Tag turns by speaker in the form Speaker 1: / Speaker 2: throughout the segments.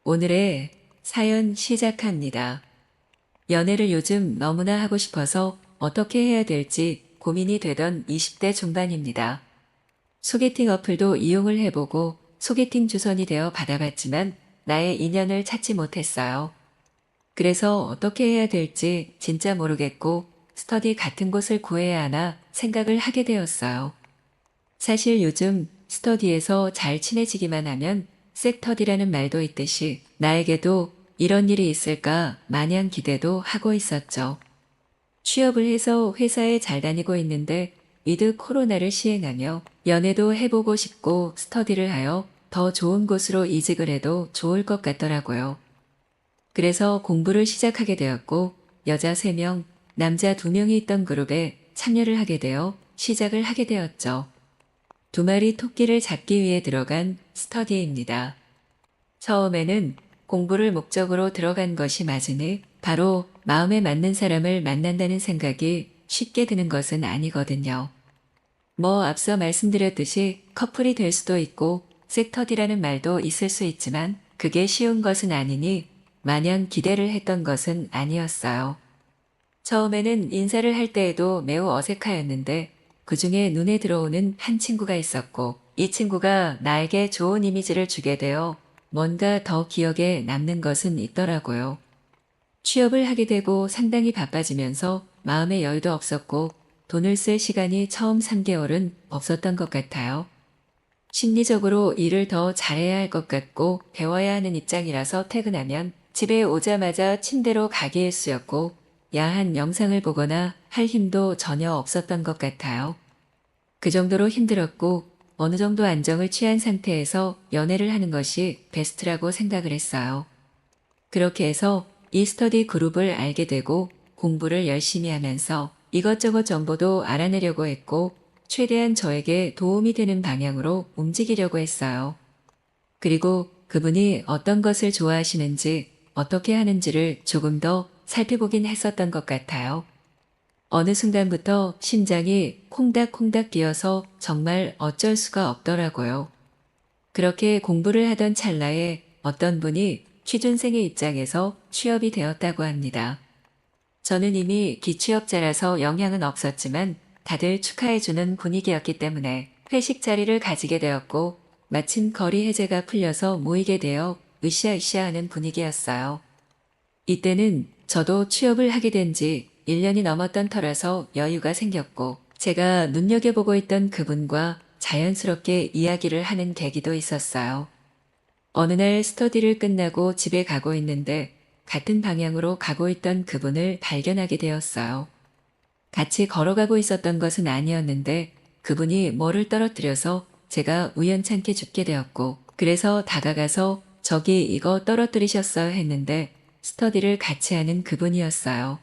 Speaker 1: 오늘의 사연 시작합니다. 연애를 요즘 너무나 하고 싶어서 어떻게 해야 될지 고민이 되던 20대 중반입니다. 소개팅 어플도 이용을 해보고 소개팅 주선이 되어 받아봤지만 나의 인연을 찾지 못했어요. 그래서 어떻게 해야 될지 진짜 모르겠고 스터디 같은 곳을 구해야 하나 생각을 하게 되었어요. 사실 요즘 스터디에서 잘 친해지기만 하면 섹터디라는 말도 있듯이 나에게도 이런 일이 있을까 마냥 기대도 하고 있었죠. 취업을 해서 회사에 잘 다니고 있는데 위드 코로나를 시행하며 연애도 해보고 싶고 스터디를 하여 더 좋은 곳으로 이직을 해도 좋을 것 같더라고요. 그래서 공부를 시작하게 되었고 여자 3명, 남자 2명이 있던 그룹에 참여를 하게 되어 시작을 하게 되었죠. 2마리 토끼를 잡기 위해 들어간 스터디입니다. 처음에는 공부를 목적으로 들어간 것이 맞으니 바로 마음에 맞는 사람을 만난다는 생각이 쉽게 드는 것은 아니거든요. 앞서 말씀드렸듯이 커플이 될 수도 있고 섹터디라는 말도 있을 수 있지만 그게 쉬운 것은 아니니 마냥 기대를 했던 것은 아니었어요. 처음에는 인사를 할 때에도 매우 어색하였는데 그중에 눈에 들어오는 한 친구가 있었고 이 친구가 나에게 좋은 이미지를 주게 되어 뭔가 더 기억에 남는 것은 있더라고요. 취업을 하게 되고 상당히 바빠지면서 마음의 여유도 없었고 돈을 쓸 시간이 처음 3개월은 없었던 것 같아요. 심리적으로 일을 더 잘해야 할 것 같고 배워야 하는 입장이라서 퇴근하면 집에 오자마자 침대로 가기 일쑤였고 야한 영상을 보거나 할 힘도 전혀 없었던 것 같아요. 그 정도로 힘들었고 어느 정도 안정을 취한 상태에서 연애를 하는 것이 베스트라고 생각을 했어요. 그렇게 해서 이 스터디 그룹을 알게 되고 공부를 열심히 하면서 이것저것 정보도 알아내려고 했고 최대한 저에게 도움이 되는 방향으로 움직이려고 했어요. 그리고 그분이 어떤 것을 좋아하시는지 어떻게 하는지를 조금 더 살펴보긴 했었던 것 같아요. 어느 순간부터 심장이 콩닥콩닥 뛰어서 정말 어쩔 수가 없더라고요. 그렇게 공부를 하던 찰나에 어떤 분이 취준생의 입장에서 취업이 되었다고 합니다. 저는 이미 기취업자라서 영향은 없었지만 다들 축하해주는 분위기였기 때문에 회식 자리를 가지게 되었고 마침 거리 해제가 풀려서 모이게 되어 으쌰으쌰하는 분위기였어요. 이때는 저도 취업을 하게 된 지 1년이 넘었던 터라서 여유가 생겼고 제가 눈여겨보고 있던 그분과 자연스럽게 이야기를 하는 계기도 있었어요. 어느 날 스터디를 끝나고 집에 가고 있는데 같은 방향으로 가고 있던 그분을 발견하게 되었어요. 같이 걸어가고 있었던 것은 아니었는데 그분이 뭐를 떨어뜨려서 제가 우연찮게 죽게 되었고 그래서 다가가서 저기 이거 떨어뜨리셨어요 했는데 스터디를 같이 하는 그분이었어요.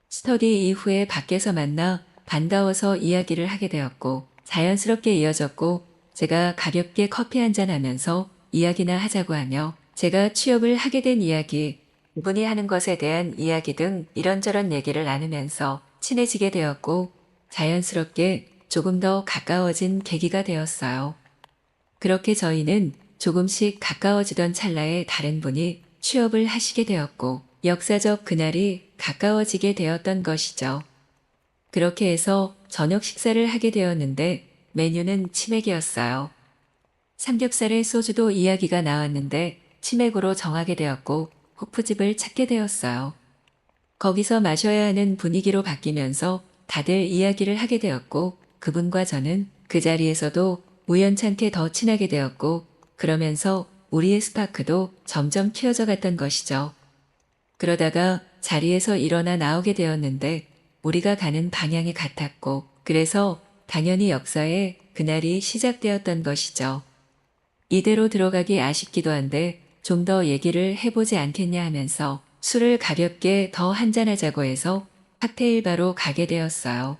Speaker 1: 스터디 이후에 밖에서 만나 반가워서 이야기를 하게 되었고 자연스럽게 이어졌고 제가 가볍게 커피 한잔 하면서 이야기나 하자고 하며 제가 취업을 하게 된 이야기, 그분이 하는 것에 대한 이야기 등 이런저런 얘기를 나누면서 친해지게 되었고 자연스럽게 조금 더 가까워진 계기가 되었어요. 그렇게 저희는 조금씩 가까워지던 찰나에 다른 분이 취업을 하시게 되었고 역사적 그날이 가까워지게 되었던 것이죠. 그렇게 해서 저녁 식사를 하게 되었는데 메뉴는 치맥이었어요. 삼겹살에 소주도 이야기가 나왔는데 치맥으로 정하게 되었고 호프집을 찾게 되었어요. 거기서 마셔야 하는 분위기로 바뀌면서 다들 이야기를 하게 되었고 그분과 저는 그 자리에서도 우연찮게 더 친하게 되었고 그러면서 우리의 스파크도 점점 키워져 갔던 것이죠. 그러다가 자리에서 일어나 나오게 되었는데 우리가 가는 방향이 같았고 그래서 당연히 역사에 그날이 시작되었던 것이죠. 이대로 들어가기 아쉽기도 한데 좀 더 얘기를 해보지 않겠냐 하면서 술을 가볍게 더 한잔하자고 해서 칵테일 바로 가게 되었어요.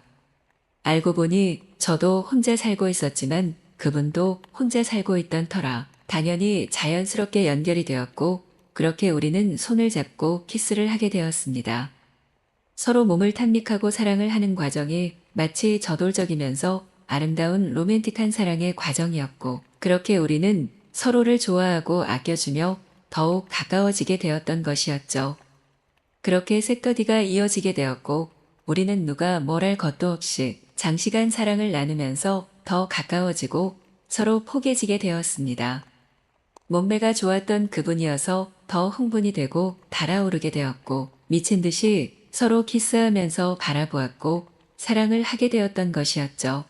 Speaker 1: 알고 보니 저도 혼자 살고 있었지만 그분도 혼자 살고 있던 터라 당연히 자연스럽게 연결이 되었고 그렇게 우리는 손을 잡고 키스를 하게 되었습니다. 서로 몸을 탐닉하고 사랑을 하는 과정이 마치 저돌적이면서 아름다운 로맨틱한 사랑의 과정이었고 그렇게 우리는 서로를 좋아하고 아껴주며 더욱 가까워지게 되었던 것이었죠. 그렇게 색더디가 이어지게 되었고 우리는 누가 뭘 할 것도 없이 장시간 사랑을 나누면서 더 가까워지고 서로 포개지게 되었습니다. 몸매가 좋았던 그분이어서 더 흥분이 되고 달아오르게 되었고 미친 듯이 서로 키스하면서 바라보았고 사랑을 하게 되었던 것이었죠.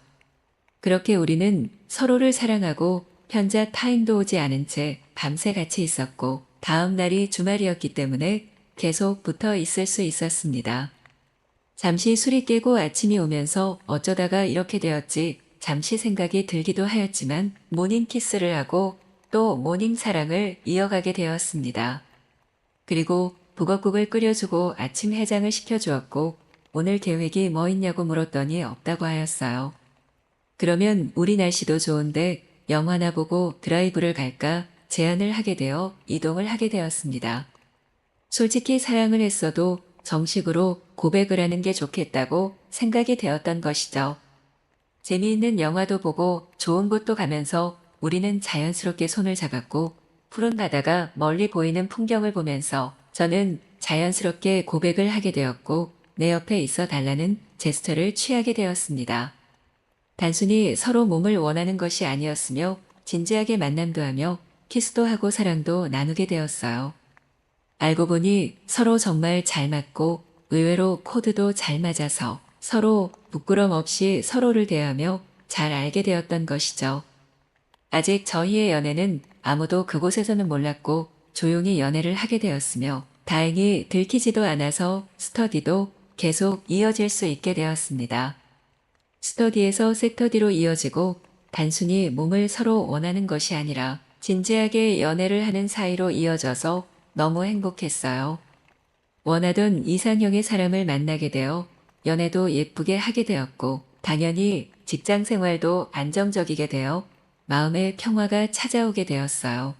Speaker 1: 그렇게 우리는 서로를 사랑하고 편자 타임도 오지 않은 채 밤새 같이 있었고 다음 날이 주말이었기 때문에 계속 붙어 있을 수 있었습니다. 잠시 술이 깨고 아침이 오면서 어쩌다가 이렇게 되었지 잠시 생각이 들기도 하였지만 모닝 키스를 하고 또 모닝 사랑을 이어가게 되었습니다. 그리고 북엇국을 끓여주고 아침 해장을 시켜주었고 오늘 계획이 뭐 있냐고 물었더니 없다고 하였어요. 그러면 우리 날씨도 좋은데 영화나 보고 드라이브를 갈까 제안을 하게 되어 이동을 하게 되었습니다. 솔직히 사랑을 했어도 정식으로 고백을 하는 게 좋겠다고 생각이 되었던 것이죠. 재미있는 영화도 보고 좋은 곳도 가면서 우리는 자연스럽게 손을 잡았고 푸른 바다가 멀리 보이는 풍경을 보면서 저는 자연스럽게 고백을 하게 되었고 내 옆에 있어 달라는 제스처를 취하게 되었습니다. 단순히 서로 몸을 원하는 것이 아니었으며 진지하게 만남도 하며 키스도 하고 사랑도 나누게 되었어요. 알고 보니 서로 정말 잘 맞고 의외로 코드도 잘 맞아서 서로 부끄럼 없이 서로를 대하며 잘 알게 되었던 것이죠. 아직 저희의 연애는 아무도 그곳에서는 몰랐고 조용히 연애를 하게 되었으며 다행히 들키지도 않아서 스터디도 계속 이어질 수 있게 되었습니다. 스터디에서 섹터디로 이어지고 단순히 몸을 서로 원하는 것이 아니라 진지하게 연애를 하는 사이로 이어져서 너무 행복했어요. 원하던 이상형의 사람을 만나게 되어 연애도 예쁘게 하게 되었고 당연히 직장 생활도 안정적이게 되어 마음의 평화가 찾아오게 되었어요.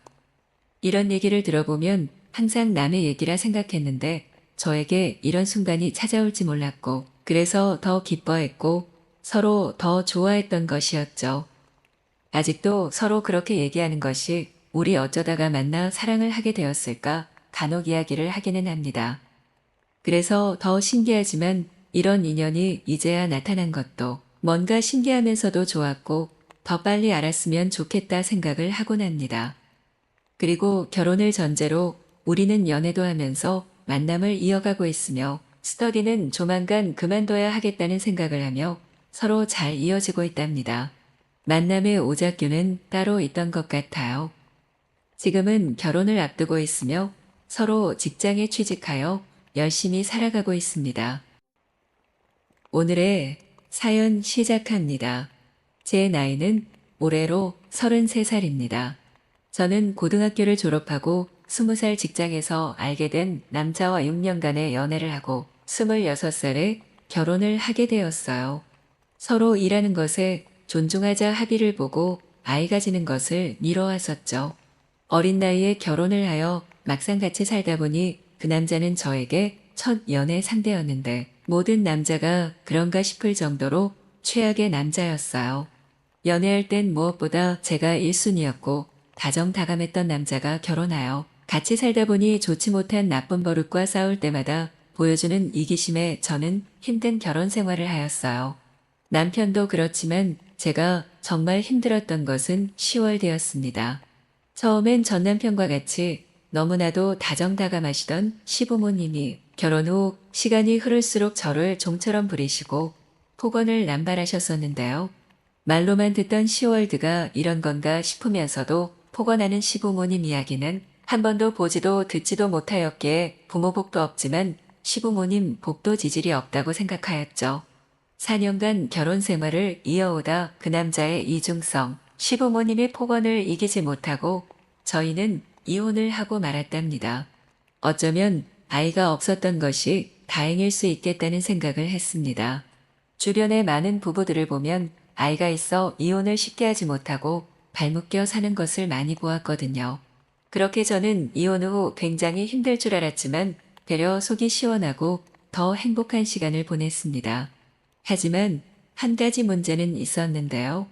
Speaker 1: 이런 얘기를 들어보면 항상 남의 얘기라 생각했는데 저에게 이런 순간이 찾아올지 몰랐고 그래서 더 기뻐했고 서로 더 좋아했던 것이었죠. 아직도 서로 그렇게 얘기하는 것이 우리 어쩌다가 만나 사랑을 하게 되었을까 간혹 이야기를 하기는 합니다. 그래서 더 신기하지만 이런 인연이 이제야 나타난 것도 뭔가 신기하면서도 좋았고 더 빨리 알았으면 좋겠다 생각을 하곤 합니다. 그리고 결혼을 전제로 우리는 연애도 하면서 만남을 이어가고 있으며 스터디는 조만간 그만둬야 하겠다는 생각을 하며 서로 잘 이어지고 있답니다. 만남의 오작교는 따로 있던 것 같아요. 지금은 결혼을 앞두고 있으며 서로 직장에 취직하여 열심히 살아가고 있습니다. 오늘의 사연 시작합니다. 제 나이는 올해로 33살입니다. 저는 고등학교를 졸업하고 20살 직장에서 알게 된 남자와 6년간의 연애를 하고 26살에 결혼을 하게 되었어요. 서로 일하는 것에 존중하자 합의를 보고 아이 가지는 것을 미뤄왔었죠. 어린 나이에 결혼을 하여 막상 같이 살다 보니 그 남자는 저에게 첫 연애 상대였는데 모든 남자가 그런가 싶을 정도로 최악의 남자였어요. 연애할 땐 무엇보다 제가 1순위였고 다정다감했던 남자가 결혼하여 같이 살다 보니 좋지 못한 나쁜 버릇과 싸울 때마다 보여주는 이기심에 저는 힘든 결혼 생활을 하였어요. 남편도 그렇지만 제가 정말 힘들었던 것은 10월 되었습니다. 처음엔 전 남편과 같이 너무나도 다정다감하시던 시부모님이 결혼 후 시간이 흐를수록 저를 종처럼 부리시고 폭언을 남발하셨었는데요. 말로만 듣던 10월드가 이런 건가 싶으면서도 폭언하는 시부모님 이야기는 한 번도 보지도 듣지도 못하였기에 부모 복도 없지만 시부모님 복도 지질이 없다고 생각하였죠. 4년간 결혼 생활을 이어오다 그 남자의 이중성, 시부모님의 폭언을 이기지 못하고 저희는 이혼을 하고 말았답니다. 어쩌면 아이가 없었던 것이 다행일 수 있겠다는 생각을 했습니다. 주변의 많은 부부들을 보면 아이가 있어 이혼을 쉽게 하지 못하고 발묶여 사는 것을 많이 보았거든요. 그렇게 저는 이혼 후 굉장히 힘들 줄 알았지만 되려 속이 시원하고 더 행복한 시간을 보냈습니다. 하지만 한 가지 문제는 있었는데요.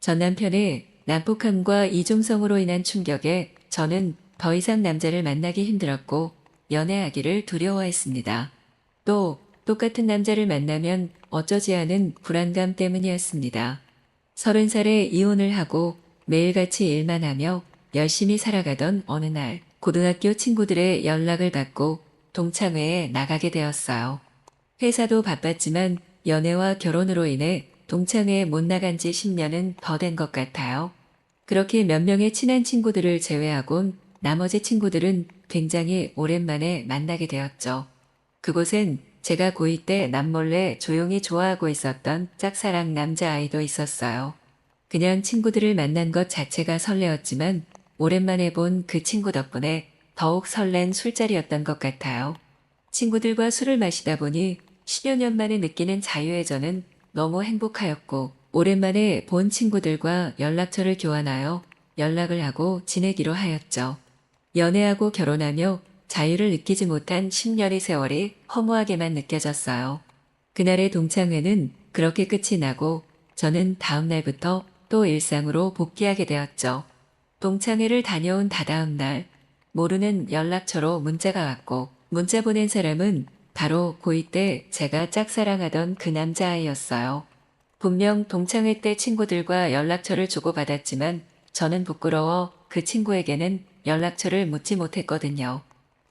Speaker 1: 전 남편의 난폭함과 이중성으로 인한 충격에 저는 더 이상 남자를 만나기 힘들었고 연애하기를 두려워했습니다. 또 똑같은 남자를 만나면 어쩌지 하는 불안감 때문이었습니다. 30살에 이혼을 하고 매일같이 일만 하며 열심히 살아가던 어느 날 고등학교 친구들의 연락을 받고 동창회에 나가게 되었어요. 회사도 바빴지만 연애와 결혼으로 인해 동창회에 못 나간 지 10년은 더 된 것 같아요. 그렇게 몇 명의 친한 친구들을 제외하곤 나머지 친구들은 굉장히 오랜만에 만나게 되었죠. 그곳엔 제가 고2 때 남몰래 조용히 좋아하고 있었던 짝사랑 남자아이도 있었어요. 그냥 친구들을 만난 것 자체가 설레었지만 오랜만에 본 그 친구 덕분에 더욱 설렌 술자리였던 것 같아요. 친구들과 술을 마시다 보니 10여 년 만에 느끼는 자유의 저는 너무 행복하였고 오랜만에 본 친구들과 연락처를 교환하여 연락을 하고 지내기로 하였죠. 연애하고 결혼하며 자유를 느끼지 못한 10년의 세월이 허무하게만 느껴졌어요. 그날의 동창회는 그렇게 끝이 나고 저는 다음 날부터 또 일상으로 복귀하게 되었죠. 동창회를 다녀온 다다음 날 모르는 연락처로 문자가 왔고 문자 보낸 사람은 바로 고2 때 제가 짝사랑하던 그 남자아이였어요. 분명 동창회 때 친구들과 연락처를 주고받았지만 저는 부끄러워 그 친구에게는 연락처를 묻지 못했거든요.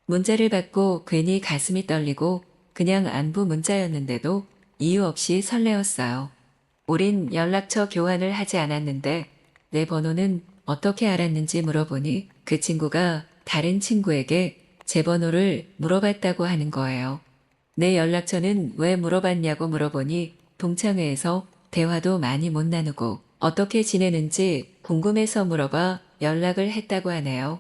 Speaker 1: 문자를 받고 괜히 가슴이 떨리고 그냥 안부 문자였는데도 이유 없이 설레었어요. 우린 연락처 교환을 하지 않았는데 내 번호는 어떻게 알았는지 물어보니 그 친구가 다른 친구에게 제 번호를 물어봤다고 하는 거예요. 내 연락처는 왜 물어봤냐고 물어보니 동창회에서 대화도 많이 못 나누고 어떻게 지내는지 궁금해서 물어봐 연락을 했다고 하네요.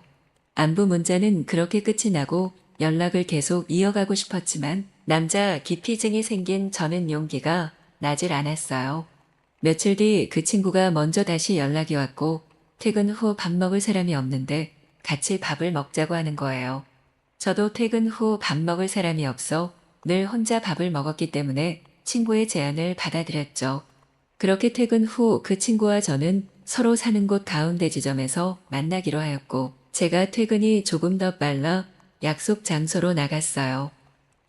Speaker 1: 안부 문자는 그렇게 끝이 나고 연락을 계속 이어가고 싶었지만 남자 기피증이 생긴 저는 용기가 나질 않았어요. 며칠 뒤 그 친구가 먼저 다시 연락이 왔고 퇴근 후 밥 먹을 사람이 없는데 같이 밥을 먹자고 하는 거예요. 저도 퇴근 후 밥 먹을 사람이 없어 늘 혼자 밥을 먹었기 때문에 친구의 제안을 받아들였죠. 그렇게 퇴근 후 그 친구와 저는 서로 사는 곳 가운데 지점에서 만나기로 하였고 제가 퇴근이 조금 더 빨라 약속 장소로 나갔어요.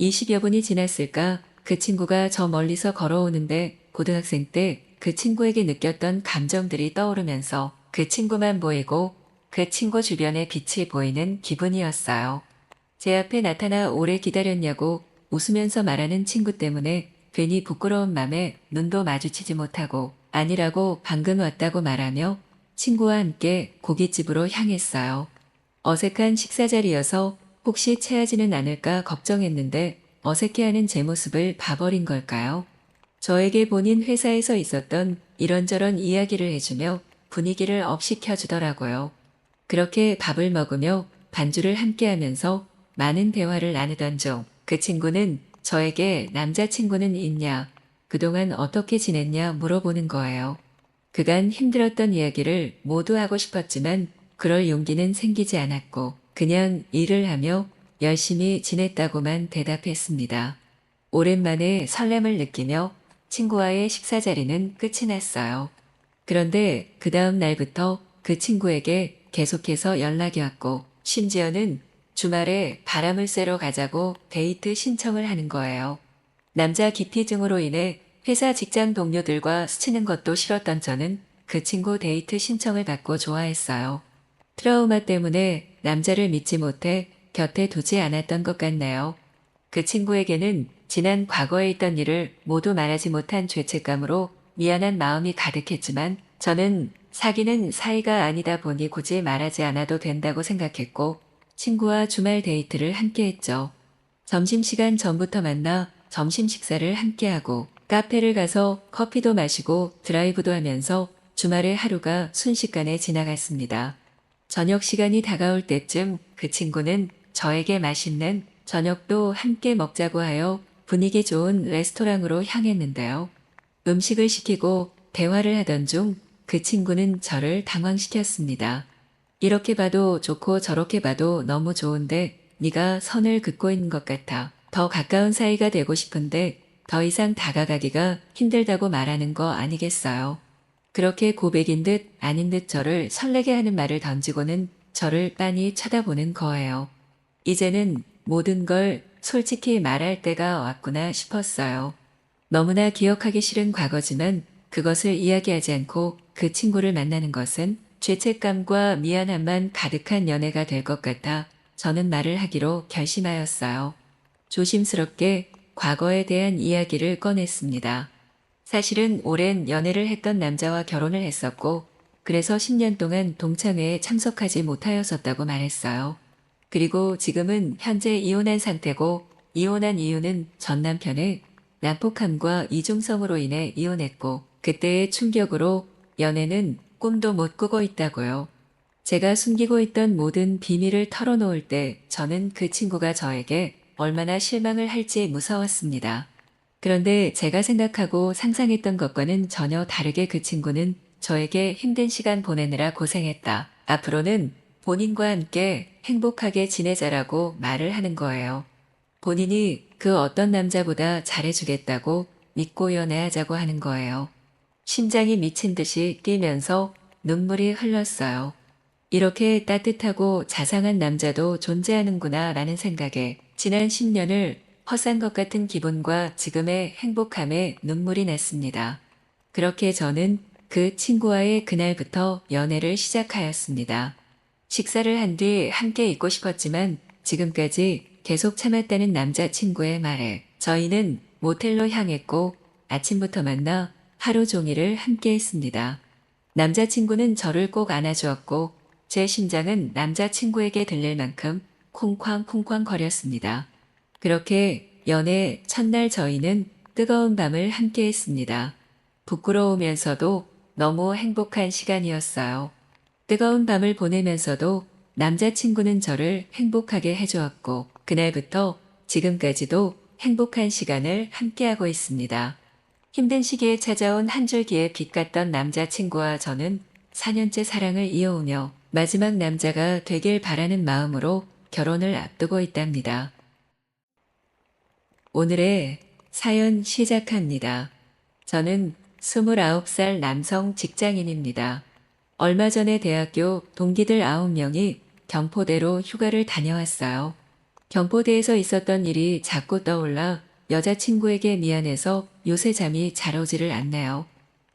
Speaker 1: 20여 분이 지났을까 그 친구가 저 멀리서 걸어오는데 고등학생 때 그 친구에게 느꼈던 감정들이 떠오르면서 그 친구만 보이고 그 친구 주변에 빛이 보이는 기분이었어요. 제 앞에 나타나 오래 기다렸냐고 웃으면서 말하는 친구 때문에 괜히 부끄러운 맘에 눈도 마주치지 못하고 아니라고 방금 왔다고 말하며 친구와 함께 고깃집으로 향했어요. 어색한 식사 자리여서 혹시 체하지는 않을까 걱정했는데 어색해하는 제 모습을 봐버린 걸까요? 저에게 본인 회사에서 있었던 이런저런 이야기를 해주며 분위기를 업시켜주더라고요. 그렇게 밥을 먹으며 반주를 함께하면서 많은 대화를 나누던 중 그 친구는 저에게 남자친구는 있냐, 그동안 어떻게 지냈냐 물어보는 거예요. 그간 힘들었던 이야기를 모두 하고 싶었지만 그럴 용기는 생기지 않았고 그냥 일을 하며 열심히 지냈다고만 대답했습니다. 오랜만에 설렘을 느끼며 친구와의 식사 자리는 끝이 났어요. 그런데 그 다음 날부터 그 친구에게 계속해서 연락이 왔고 심지어는 주말에 바람을 쐬러 가자고 데이트 신청을 하는 거예요. 남자 기피증으로 인해 회사 직장 동료들과 스치는 것도 싫었던 저는 그 친구 데이트 신청을 받고 좋아했어요. 트라우마 때문에 남자를 믿지 못해 곁에 두지 않았던 것 같네요. 그 친구에게는 지난 과거에 있던 일을 모두 말하지 못한 죄책감으로 미안한 마음이 가득했지만 저는 사귀는 사이가 아니다 보니 굳이 말하지 않아도 된다고 생각했고 친구와 주말 데이트를 함께 했죠. 점심시간 전부터 만나 점심 식사를 함께하고 카페를 가서 커피도 마시고 드라이브도 하면서 주말의 하루가 순식간에 지나갔습니다. 저녁 시간이 다가올 때쯤 그 친구는 저에게 맛있는 저녁도 함께 먹자고 하여 분위기 좋은 레스토랑으로 향했는데요. 음식을 시키고 대화를 하던 중 그 친구는 저를 당황시켰습니다. 이렇게 봐도 좋고 저렇게 봐도 너무 좋은데 네가 선을 긋고 있는 것 같아. 더 가까운 사이가 되고 싶은데 더 이상 다가가기가 힘들다고 말하는 거 아니겠어요. 그렇게 고백인 듯 아닌 듯 저를 설레게 하는 말을 던지고는 저를 빤히 쳐다보는 거예요. 이제는 모든 걸 솔직히 말할 때가 왔구나 싶었어요. 너무나 기억하기 싫은 과거지만 그것을 이야기하지 않고 그 친구를 만나는 것은 죄책감과 미안함만 가득한 연애가 될 것 같아 저는 말을 하기로 결심하였어요. 조심스럽게 과거에 대한 이야기를 꺼냈습니다. 사실은 오랜 연애를 했던 남자와 결혼을 했었고, 그래서 10년 동안 동창회에 참석하지 못하였었다고 말했어요. 그리고 지금은 현재 이혼한 상태고, 이혼한 이유는 전 남편의 난폭함과 이중성으로 인해 이혼했고, 그때의 충격으로 연애는 꿈도 못 꾸고 있다고요. 제가 숨기고 있던 모든 비밀을 털어놓을 때 저는 그 친구가 저에게 얼마나 실망을 할지 무서웠습니다. 그런데 제가 생각하고 상상했던 것과는 전혀 다르게 그 친구는 저에게 힘든 시간 보내느라 고생했다. 앞으로는 본인과 함께 행복하게 지내자라고 말을 하는 거예요. 본인이 그 어떤 남자보다 잘해주겠다고 믿고 연애하자고 하는 거예요. 심장이 미친 듯이 뛰면서 눈물이 흘렀어요. 이렇게 따뜻하고 자상한 남자도 존재하는구나 라는 생각에 지난 10년을 헛산 것 같은 기분과 지금의 행복함에 눈물이 났습니다. 그렇게 저는 그 친구와의 그날부터 연애를 시작하였습니다. 식사를 한 뒤 함께 있고 싶었지만 지금까지 계속 참았다는 남자친구의 말에 저희는 모텔로 향했고 아침부터 만나 하루 종일을 함께 했습니다. 남자친구는 저를 꼭 안아주었고 제 심장은 남자친구에게 들릴 만큼 쿵쾅쿵쾅 거렸습니다. 그렇게 연애 첫날 저희는 뜨거운 밤을 함께 했습니다. 부끄러우면서도 너무 행복한 시간이었어요. 뜨거운 밤을 보내면서도 남자친구는 저를 행복하게 해주었고 그날부터 지금까지도 행복한 시간을 함께하고 있습니다. 힘든 시기에 찾아온 한 줄기의 빛 같던 남자친구와 저는 4년째 사랑을 이어오며 마지막 남자가 되길 바라는 마음으로 결혼을 앞두고 있답니다. 오늘의 사연 시작합니다. 저는 29살 남성 직장인입니다. 얼마 전에 대학교 동기들 9명이 경포대로 휴가를 다녀왔어요. 경포대에서 있었던 일이 자꾸 떠올라 여자친구에게 미안해서 요새 잠이 잘 오지를 않네요.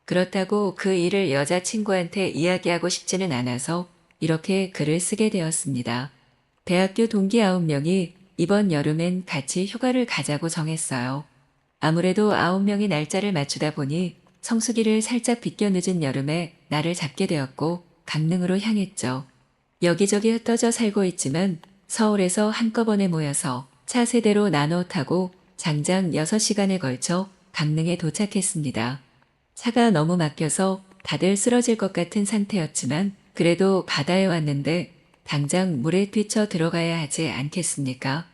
Speaker 1: 그렇다고 그 일을 여자친구한테 이야기하고 싶지는 않아서 이렇게 글을 쓰게 되었습니다. 대학교 동기 9명이 이번 여름엔 같이 휴가를 가자고 정했어요. 아무래도 9명이 날짜를 맞추다 보니 성수기를 살짝 비껴 늦은 여름에 날을 잡게 되었고 강릉으로 향했죠. 여기저기 흩어져 살고 있지만 서울에서 한꺼번에 모여서 차 세대로 나눠 타고 장장 6시간에 걸쳐 강릉에 도착했습니다. 차가 너무 막혀서 다들 쓰러질 것 같은 상태였지만 그래도 바다에 왔는데 당장 물에 뛰쳐 들어가야 하지 않겠습니까?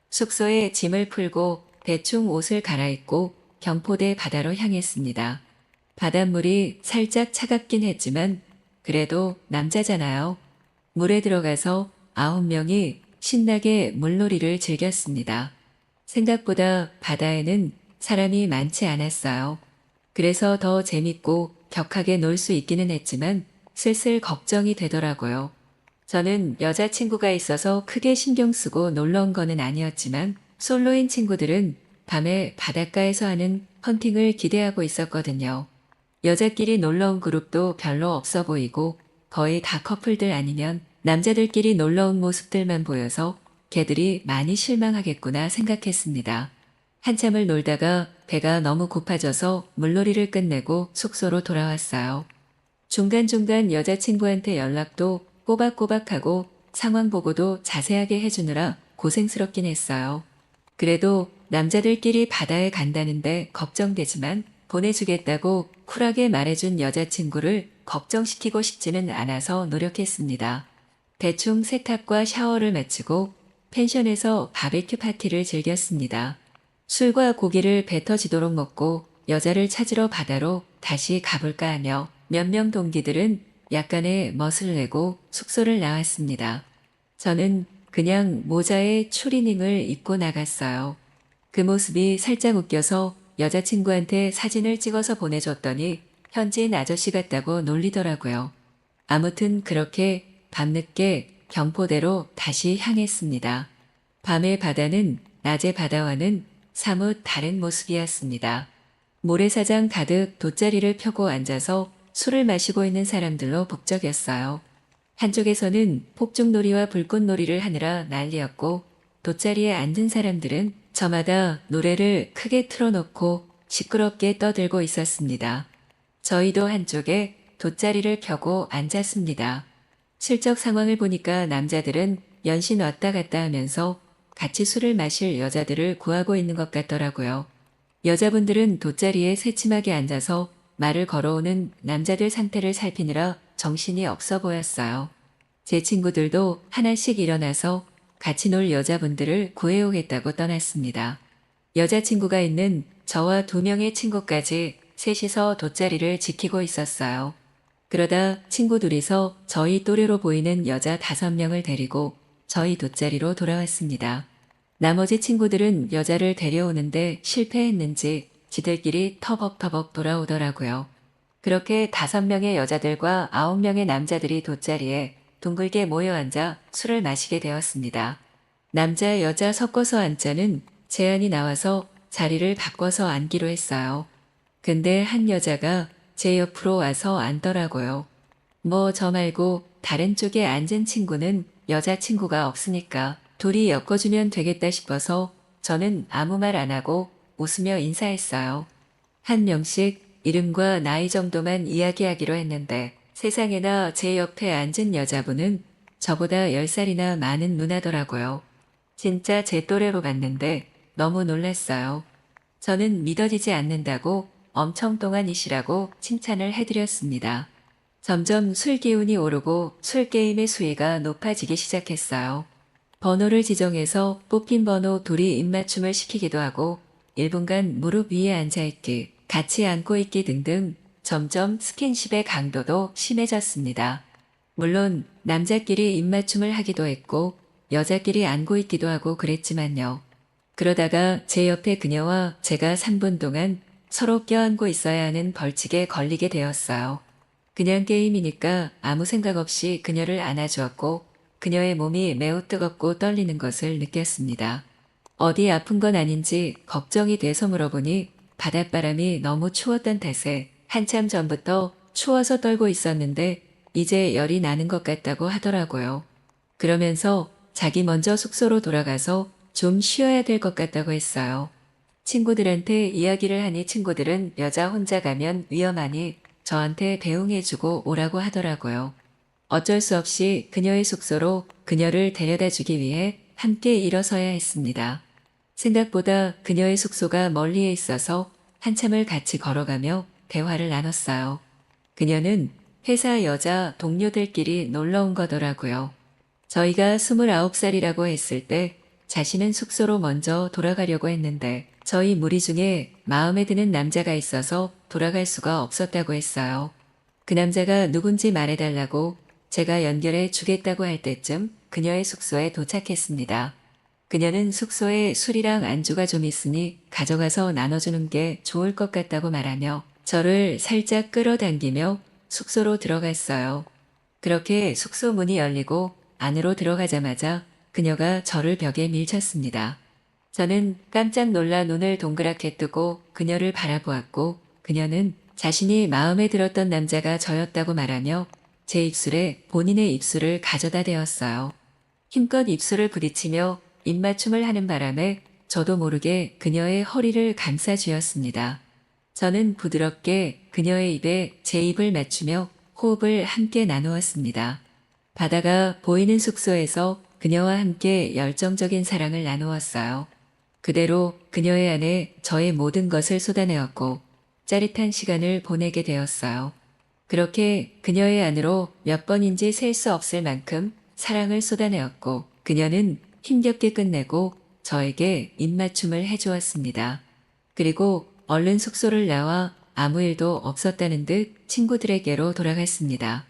Speaker 1: 숙소에 짐을 풀고 대충 옷을 갈아입고 경포대 바다로 향했습니다. 바닷물이 살짝 차갑긴 했지만 그래도 남자잖아요. 물에 들어가서 9명이 신나게 물놀이를 즐겼습니다. 생각보다 바다에는 사람이 많지 않았어요. 그래서 더 재밌고 격하게 놀 수 있기는 했지만 슬슬 걱정이 되더라고요. 저는 여자친구가 있어서 크게 신경 쓰고 놀러 온 거는 아니었지만 솔로인 친구들은 밤에 바닷가에서 하는 헌팅을 기대하고 있었거든요. 여자끼리 놀러 온 그룹도 별로 없어 보이고 거의 다 커플들 아니면 남자들끼리 놀러 온 모습들만 보여서 걔들이 많이 실망하겠구나 생각했습니다. 한참을 놀다가 배가 너무 고파져서 물놀이를 끝내고 숙소로 돌아왔어요. 중간중간 여자친구한테 연락도 꼬박꼬박하고 상황 보고도 자세하게 해주느라 고생스럽긴 했어요. 그래도 남자들끼리 바다에 간다는데 걱정되지만 보내주겠다고 쿨하게 말해준 여자친구를 걱정시키고 싶지는 않아서 노력했습니다. 대충 세탁과 샤워를 마치고 펜션에서 바베큐 파티를 즐겼습니다. 술과 고기를 뱉어지도록 먹고 여자를 찾으러 바다로 다시 가볼까 하며 몇 명 동기들은 약간의 멋을 내고 숙소를 나왔습니다. 저는 그냥 모자에 추리닝을 입고 나갔어요. 그 모습이 살짝 웃겨서 여자친구한테 사진을 찍어서 보내줬더니 현지인 아저씨 같다고 놀리더라고요. 아무튼 그렇게 밤늦게 경포대로 다시 향했습니다. 밤의 바다는 낮의 바다와는 사뭇 다른 모습이었습니다. 모래사장 가득 돗자리를 펴고 앉아서 술을 마시고 있는 사람들로 북적였어요. 한쪽에서는 폭죽놀이와 불꽃놀이를 하느라 난리였고 돗자리에 앉은 사람들은 저마다 노래를 크게 틀어놓고 시끄럽게 떠들고 있었습니다. 저희도 한쪽에 돗자리를 펴고 앉았습니다. 실적 상황을 보니까 남자들은 연신 왔다 갔다 하면서 같이 술을 마실 여자들을 구하고 있는 것 같더라고요. 여자분들은 돗자리에 새침하게 앉아서 말을 걸어오는 남자들 상태를 살피느라 정신이 없어 보였어요. 제 친구들도 하나씩 일어나서 같이 놀 여자분들을 구해오겠다고 떠났습니다. 여자친구가 있는 저와 2명의 친구까지 셋이서 돗자리를 지키고 있었어요. 그러다 친구 둘이서 저희 또래로 보이는 여자 5명을 데리고 저희 돗자리로 돌아왔습니다. 나머지 친구들은 여자를 데려오는데 실패했는지 지들끼리 터벅터벅 돌아오더라고요. 그렇게 5명의 여자들과 9명의 남자들이 돗자리에 둥글게 모여 앉아 술을 마시게 되었습니다. 남자, 여자 섞어서 앉자는 제안이 나와서 자리를 바꿔서 앉기로 했어요. 근데 한 여자가 제 옆으로 와서 앉더라고요. 뭐 저 말고 다른 쪽에 앉은 친구는 여자친구가 없으니까 둘이 엮어주면 되겠다 싶어서 저는 아무 말 안 하고 웃으며 인사했어요. 한 명씩 이름과 나이 정도만 이야기하기로 했는데 세상에나 제 옆에 앉은 여자분은 저보다 10살이나 많은 누나더라고요. 진짜 제 또래로 봤는데 너무 놀랐어요. 저는 믿어지지 않는다고 엄청 동안이시라고 칭찬을 해드렸습니다. 점점 술 기운이 오르고 술 게임의 수위가 높아지기 시작했어요. 번호를 지정해서 뽑힌 번호 둘이 입맞춤을 시키기도 하고 1분간 무릎 위에 앉아있기, 같이 앉고 있기 등등 점점 스킨십의 강도도 심해졌습니다. 물론 남자끼리 입맞춤을 하기도 했고 여자끼리 앉고 있기도 하고 그랬지만요. 그러다가 제 옆에 그녀와 제가 3분 동안 서로 껴안고 있어야 하는 벌칙에 걸리게 되었어요. 그냥 게임이니까 아무 생각 없이 그녀를 안아주었고 그녀의 몸이 매우 뜨겁고 떨리는 것을 느꼈습니다. 어디 아픈 건 아닌지 걱정이 돼서 물어보니 바닷바람이 너무 추웠던 탓에 한참 전부터 추워서 떨고 있었는데 이제 열이 나는 것 같다고 하더라고요. 그러면서 자기 먼저 숙소로 돌아가서 좀 쉬어야 될 것 같다고 했어요. 친구들한테 이야기를 하니 친구들은 여자 혼자 가면 위험하니 저한테 배웅해주고 오라고 하더라고요. 어쩔 수 없이 그녀의 숙소로 그녀를 데려다 주기 위해 함께 일어서야 했습니다. 생각보다 그녀의 숙소가 멀리에 있어서 한참을 같이 걸어가며 대화를 나눴어요. 그녀는 회사 여자 동료들끼리 놀러 온 거더라고요. 저희가 29살이라고 했을 때 자신은 숙소로 먼저 돌아가려고 했는데 저희 무리 중에 마음에 드는 남자가 있어서 돌아갈 수가 없었다고 했어요. 그 남자가 누군지 말해달라고 제가 연결해 주겠다고 할 때쯤 그녀의 숙소에 도착했습니다. 그녀는 숙소에 술이랑 안주가 좀 있으니 가져가서 나눠주는 게 좋을 것 같다고 말하며 저를 살짝 끌어당기며 숙소로 들어갔어요. 그렇게 숙소 문이 열리고 안으로 들어가자마자 그녀가 저를 벽에 밀쳤습니다. 저는 깜짝 놀라 눈을 동그랗게 뜨고 그녀를 바라보았고 그녀는 자신이 마음에 들었던 남자가 저였다고 말하며 제 입술에 본인의 입술을 가져다 대었어요. 힘껏 입술을 부딪히며 입맞춤을 하는 바람에 저도 모르게 그녀의 허리를 감싸쥐었습니다. 저는 부드럽게 그녀의 입에 제 입을 맞추며 호흡을 함께 나누었습니다. 바다가 보이는 숙소에서 그녀와 함께 열정적인 사랑을 나누었어요. 그대로 그녀의 안에 저의 모든 것을 쏟아내었고 짜릿한 시간을 보내게 되었어요. 그렇게 그녀의 안으로 몇 번인지 셀 수 없을 만큼 사랑을 쏟아내었고 그녀는 힘겹게 끝내고 저에게 입맞춤을 해주었습니다. 그리고 얼른 숙소를 나와 아무 일도 없었다는 듯 친구들에게로 돌아갔습니다.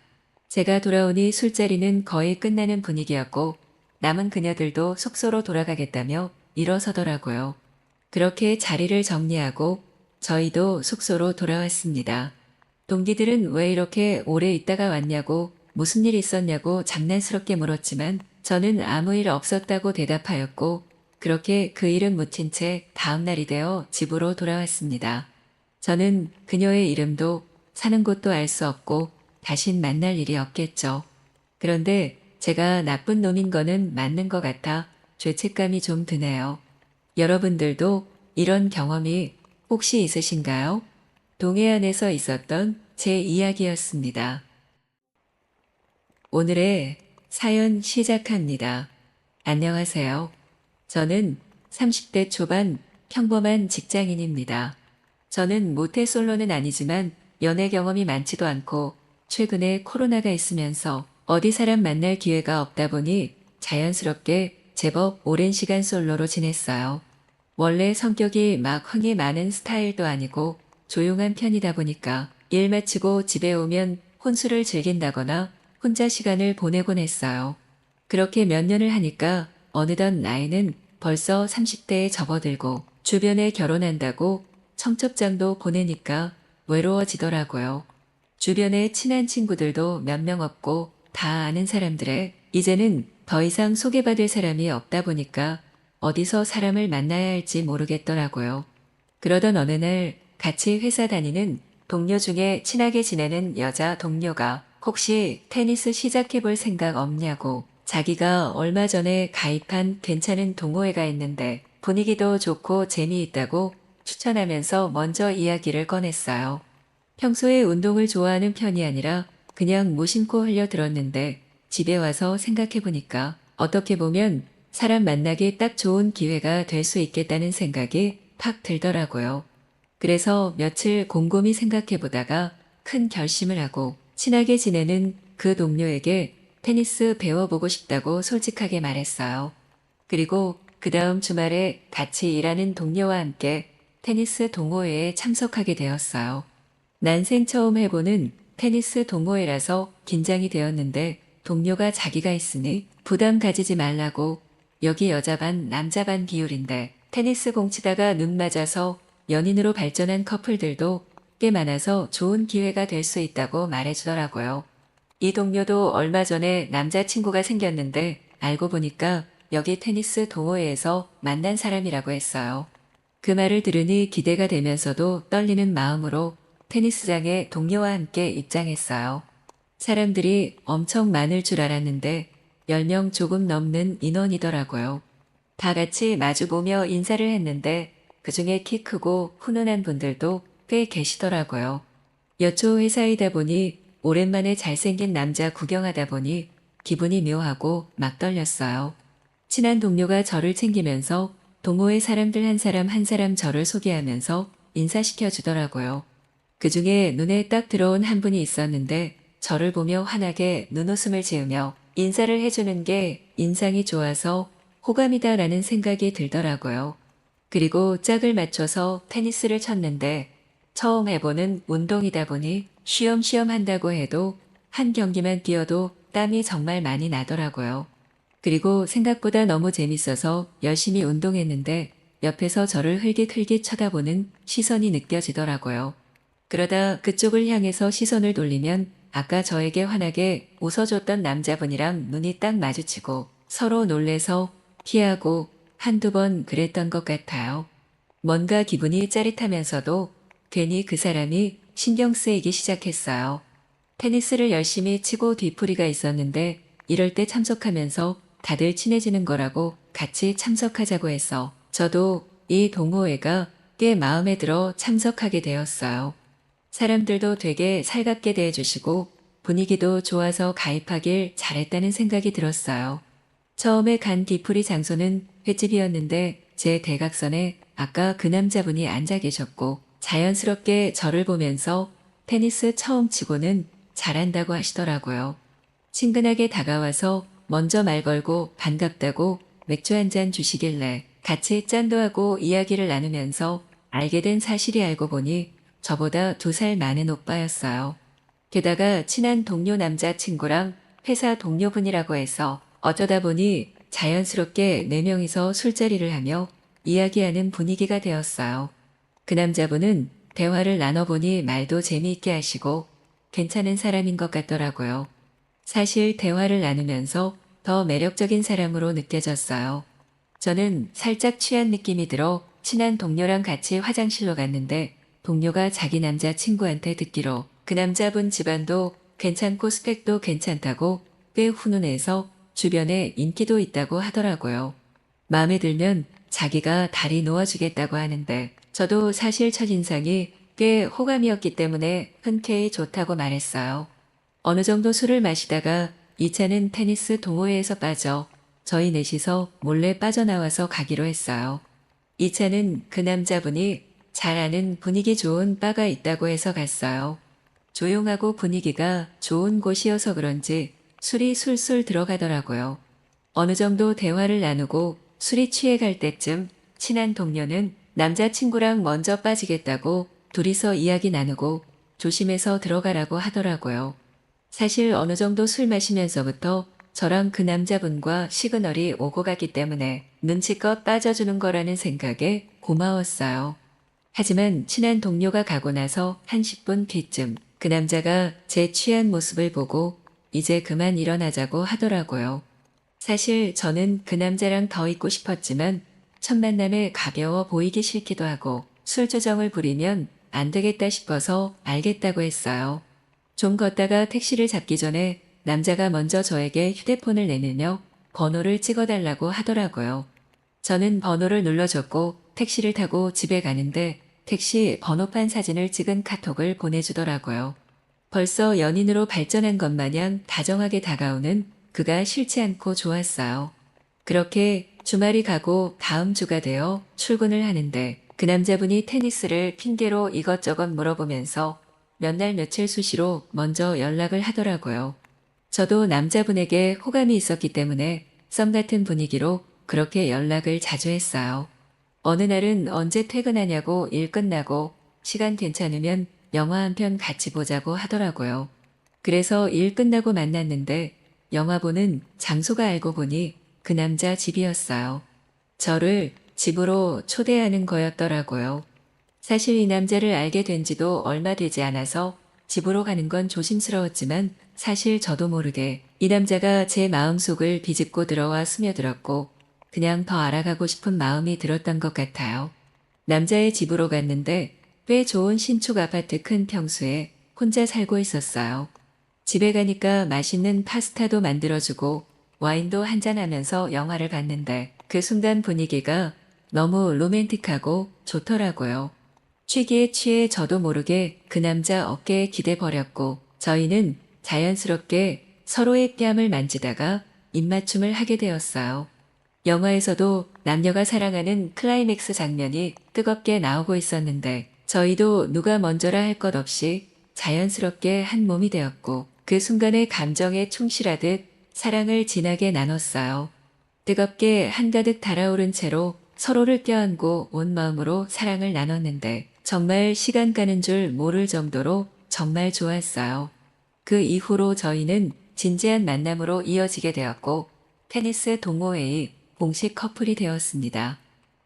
Speaker 1: 제가 돌아오니 술자리는 거의 끝나는 분위기였고 남은 그녀들도 숙소로 돌아가겠다며 일어서더라고요. 그렇게 자리를 정리하고 저희도 숙소로 돌아왔습니다. 동기들은 왜 이렇게 오래 있다가 왔냐고 무슨 일 있었냐고 장난스럽게 물었지만 저는 아무 일 없었다고 대답하였고 그렇게 그 일은 묻힌 채 다음 날이 되어 집으로 돌아왔습니다. 저는 그녀의 이름도 사는 곳도 알 수 없고 다신 만날 일이 없겠죠. 그런데 제가 나쁜 놈인 거는 맞는 것 같아 죄책감이 좀 드네요. 여러분들도 이런 경험이 혹시 있으신가요? 동해안에서 있었던 제 이야기였습니다. 오늘의 사연 시작합니다. 안녕하세요. 저는 30대 초반 평범한 직장인입니다. 저는 모태솔로는 아니지만 연애 경험이 많지도 않고 최근에 코로나가 있으면서 어디 사람 만날 기회가 없다 보니 자연스럽게 제법 오랜 시간 솔로로 지냈어요. 원래 성격이 막 흥이 많은 스타일도 아니고 조용한 편이다 보니까 일 마치고 집에 오면 혼술을 즐긴다거나 혼자 시간을 보내곤 했어요. 그렇게 몇 년을 하니까 어느덧 나이는 벌써 30대에 접어들고 주변에 결혼한다고 청첩장도 보내니까 외로워지더라고요. 주변에 친한 친구들도 몇 명 없고 다 아는 사람들에 이제는 더 이상 소개받을 사람이 없다 보니까 어디서 사람을 만나야 할지 모르겠더라고요. 그러던 어느 날 같이 회사 다니는 동료 중에 친하게 지내는 여자 동료가 혹시 테니스 시작해볼 생각 없냐고 자기가 얼마 전에 가입한 괜찮은 동호회가 있는데 분위기도 좋고 재미있다고 추천하면서 먼저 이야기를 꺼냈어요. 평소에 운동을 좋아하는 편이 아니라 그냥 무심코 흘려들었는데 집에 와서 생각해보니까 어떻게 보면 사람 만나기 딱 좋은 기회가 될 수 있겠다는 생각이 팍 들더라고요. 그래서 며칠 곰곰이 생각해보다가 큰 결심을 하고 친하게 지내는 그 동료에게 테니스 배워보고 싶다고 솔직하게 말했어요. 그리고 그 다음 주말에 같이 일하는 동료와 함께 테니스 동호회에 참석하게 되었어요. 난생 처음 해보는 테니스 동호회라서 긴장이 되었는데 동료가 자기가 있으니 부담 가지지 말라고 여기 여자 반 남자 반 비율인데 테니스 공 치다가 눈 맞아서 연인으로 발전한 커플들도 꽤 많아서 좋은 기회가 될 수 있다고 말해주더라고요. 이 동료도 얼마 전에 남자친구가 생겼는데 알고 보니까 여기 테니스 동호회에서 만난 사람이라고 했어요. 그 말을 들으니 기대가 되면서도 떨리는 마음으로 테니스장에 동료와 함께 입장했어요. 사람들이 엄청 많을 줄 알았는데 10명 조금 넘는 인원이더라고요. 다 같이 마주보며 인사를 했는데 그중에 키 크고 훈훈한 분들도 꽤 계시더라고요. 여초 회사이다 보니 오랜만에 잘생긴 남자 구경하다 보니 기분이 묘하고 막 떨렸어요. 친한 동료가 저를 챙기면서 동호회 사람들 한 사람 한 사람 저를 소개하면서 인사시켜 주더라고요. 그중에 눈에 딱 들어온 한 분이 있었는데 저를 보며 환하게 눈웃음을 지으며 인사를 해주는 게 인상이 좋아서 호감이다라는 생각이 들더라고요. 그리고 짝을 맞춰서 테니스를 쳤는데 처음 해보는 운동이다 보니 쉬엄쉬엄 한다고 해도 한 경기만 뛰어도 땀이 정말 많이 나더라고요. 그리고 생각보다 너무 재밌어서 열심히 운동했는데 옆에서 저를 흘깃흘깃 쳐다보는 시선이 느껴지더라고요. 그러다 그쪽을 향해서 시선을 돌리면 아까 저에게 환하게 웃어줬던 남자분이랑 눈이 딱 마주치고 서로 놀래서 피하고 한두 번 그랬던 것 같아요. 뭔가 기분이 짜릿하면서도 괜히 그 사람이 신경 쓰이기 시작했어요. 테니스를 열심히 치고 뒤풀이가 있었는데 이럴 때 참석하면서 다들 친해지는 거라고 같이 참석하자고 해서 저도 이 동호회가 꽤 마음에 들어 참석하게 되었어요. 사람들도 되게 살갑게 대해주시고 분위기도 좋아서 가입하길 잘했다는 생각이 들었어요. 처음에 간 뒤풀이 장소는 횟집이었는데 제 대각선에 아까 그 남자분이 앉아 계셨고 자연스럽게 저를 보면서 테니스 처음 치고는 잘한다고 하시더라고요. 친근하게 다가와서 먼저 말 걸고 반갑다고 맥주 한 잔 주시길래 같이 짠도 하고 이야기를 나누면서 알게 된 사실이 알고 보니 저보다 2살 많은 오빠였어요. 게다가 친한 동료 남자친구랑 회사 동료분이라고 해서 어쩌다 보니 자연스럽게 4명이서 술자리를 하며 이야기하는 분위기가 되었어요. 그 남자분은 대화를 나눠보니 말도 재미있게 하시고 괜찮은 사람인 것 같더라고요. 사실 대화를 나누면서 더 매력적인 사람으로 느껴졌어요. 저는 살짝 취한 느낌이 들어 친한 동료랑 같이 화장실로 갔는데 동료가 자기 남자친구한테 듣기로 그 남자분 집안도 괜찮고 스펙도 괜찮다고 꽤 훈훈해서 주변에 인기도 있다고 하더라고요. 마음에 들면 자기가 다리 놓아주겠다고 하는데 저도 사실 첫인상이 꽤 호감이었기 때문에 흔쾌히 좋다고 말했어요. 어느 정도 술을 마시다가 2차는 테니스 동호회에서 빠져 저희 넷이서 몰래 빠져나와서 가기로 했어요. 2차는 그 남자분이 잘 아는 분위기 좋은 바가 있다고 해서 갔어요. 조용하고 분위기가 좋은 곳이어서 그런지 술이 술술 들어가더라고요. 어느 정도 대화를 나누고 술이 취해갈 때쯤 친한 동료는 남자친구랑 먼저 빠지겠다고 둘이서 이야기 나누고 조심해서 들어가라고 하더라고요. 사실 어느 정도 술 마시면서부터 저랑 그 남자분과 시그널이 오고 갔기 때문에 눈치껏 빠져주는 거라는 생각에 고마웠어요. 하지만 친한 동료가 가고 나서 한 10분 뒤쯤 그 남자가 제 취한 모습을 보고 이제 그만 일어나자고 하더라고요. 사실 저는 그 남자랑 더 있고 싶었지만 첫 만남에 가벼워 보이기 싫기도 하고 술주정을 부리면 안 되겠다 싶어서 알겠다고 했어요. 좀 걷다가 택시를 잡기 전에 남자가 먼저 저에게 휴대폰을 내밀며 번호를 찍어달라고 하더라고요. 저는 번호를 눌러줬고 택시를 타고 집에 가는데 택시 번호판 사진을 찍은 카톡을 보내주더라고요. 벌써 연인으로 발전한 것 마냥 다정하게 다가오는 그가 싫지 않고 좋았어요. 그렇게 주말이 가고 다음 주가 되어 출근을 하는데 그 남자분이 테니스를 핑계로 이것저것 물어보면서 몇 날 며칠 수시로 먼저 연락을 하더라고요. 저도 남자분에게 호감이 있었기 때문에 썸 같은 분위기로 그렇게 연락을 자주 했어요. 어느 날은 언제 퇴근하냐고 일 끝나고 시간 괜찮으면 영화 한 편 같이 보자고 하더라고요. 그래서 일 끝나고 만났는데 영화 보는 장소가 알고 보니 그 남자 집이었어요. 저를 집으로 초대하는 거였더라고요. 사실 이 남자를 알게 된 지도 얼마 되지 않아서 집으로 가는 건 조심스러웠지만 사실 저도 모르게 이 남자가 제 마음속을 비집고 들어와 스며들었고 그냥 더 알아가고 싶은 마음이 들었던 것 같아요. 남자의 집으로 갔는데 꽤 좋은 신축 아파트 큰 평수에 혼자 살고 있었어요. 집에 가니까 맛있는 파스타도 만들어주고 와인도 한잔하면서 영화를 봤는데 그 순간 분위기가 너무 로맨틱하고 좋더라고요. 취기에 취해 저도 모르게 그 남자 어깨에 기대버렸고 저희는 자연스럽게 서로의 뺨을 만지다가 입맞춤을 하게 되었어요. 영화에서도 남녀가 사랑하는 클라이맥스 장면이 뜨겁게 나오고 있었는데 저희도 누가 먼저라 할 것 없이 자연스럽게 한 몸이 되었고 그 순간의 감정에 충실하듯 사랑을 진하게 나눴어요. 뜨겁게 한가득 달아오른 채로 서로를 껴안고 온 마음으로 사랑을 나눴는데 정말 시간 가는 줄 모를 정도로 정말 좋았어요. 그 이후로 저희는 진지한 만남으로 이어지게 되었고 테니스 동호회의 공식 커플이 되었습니다.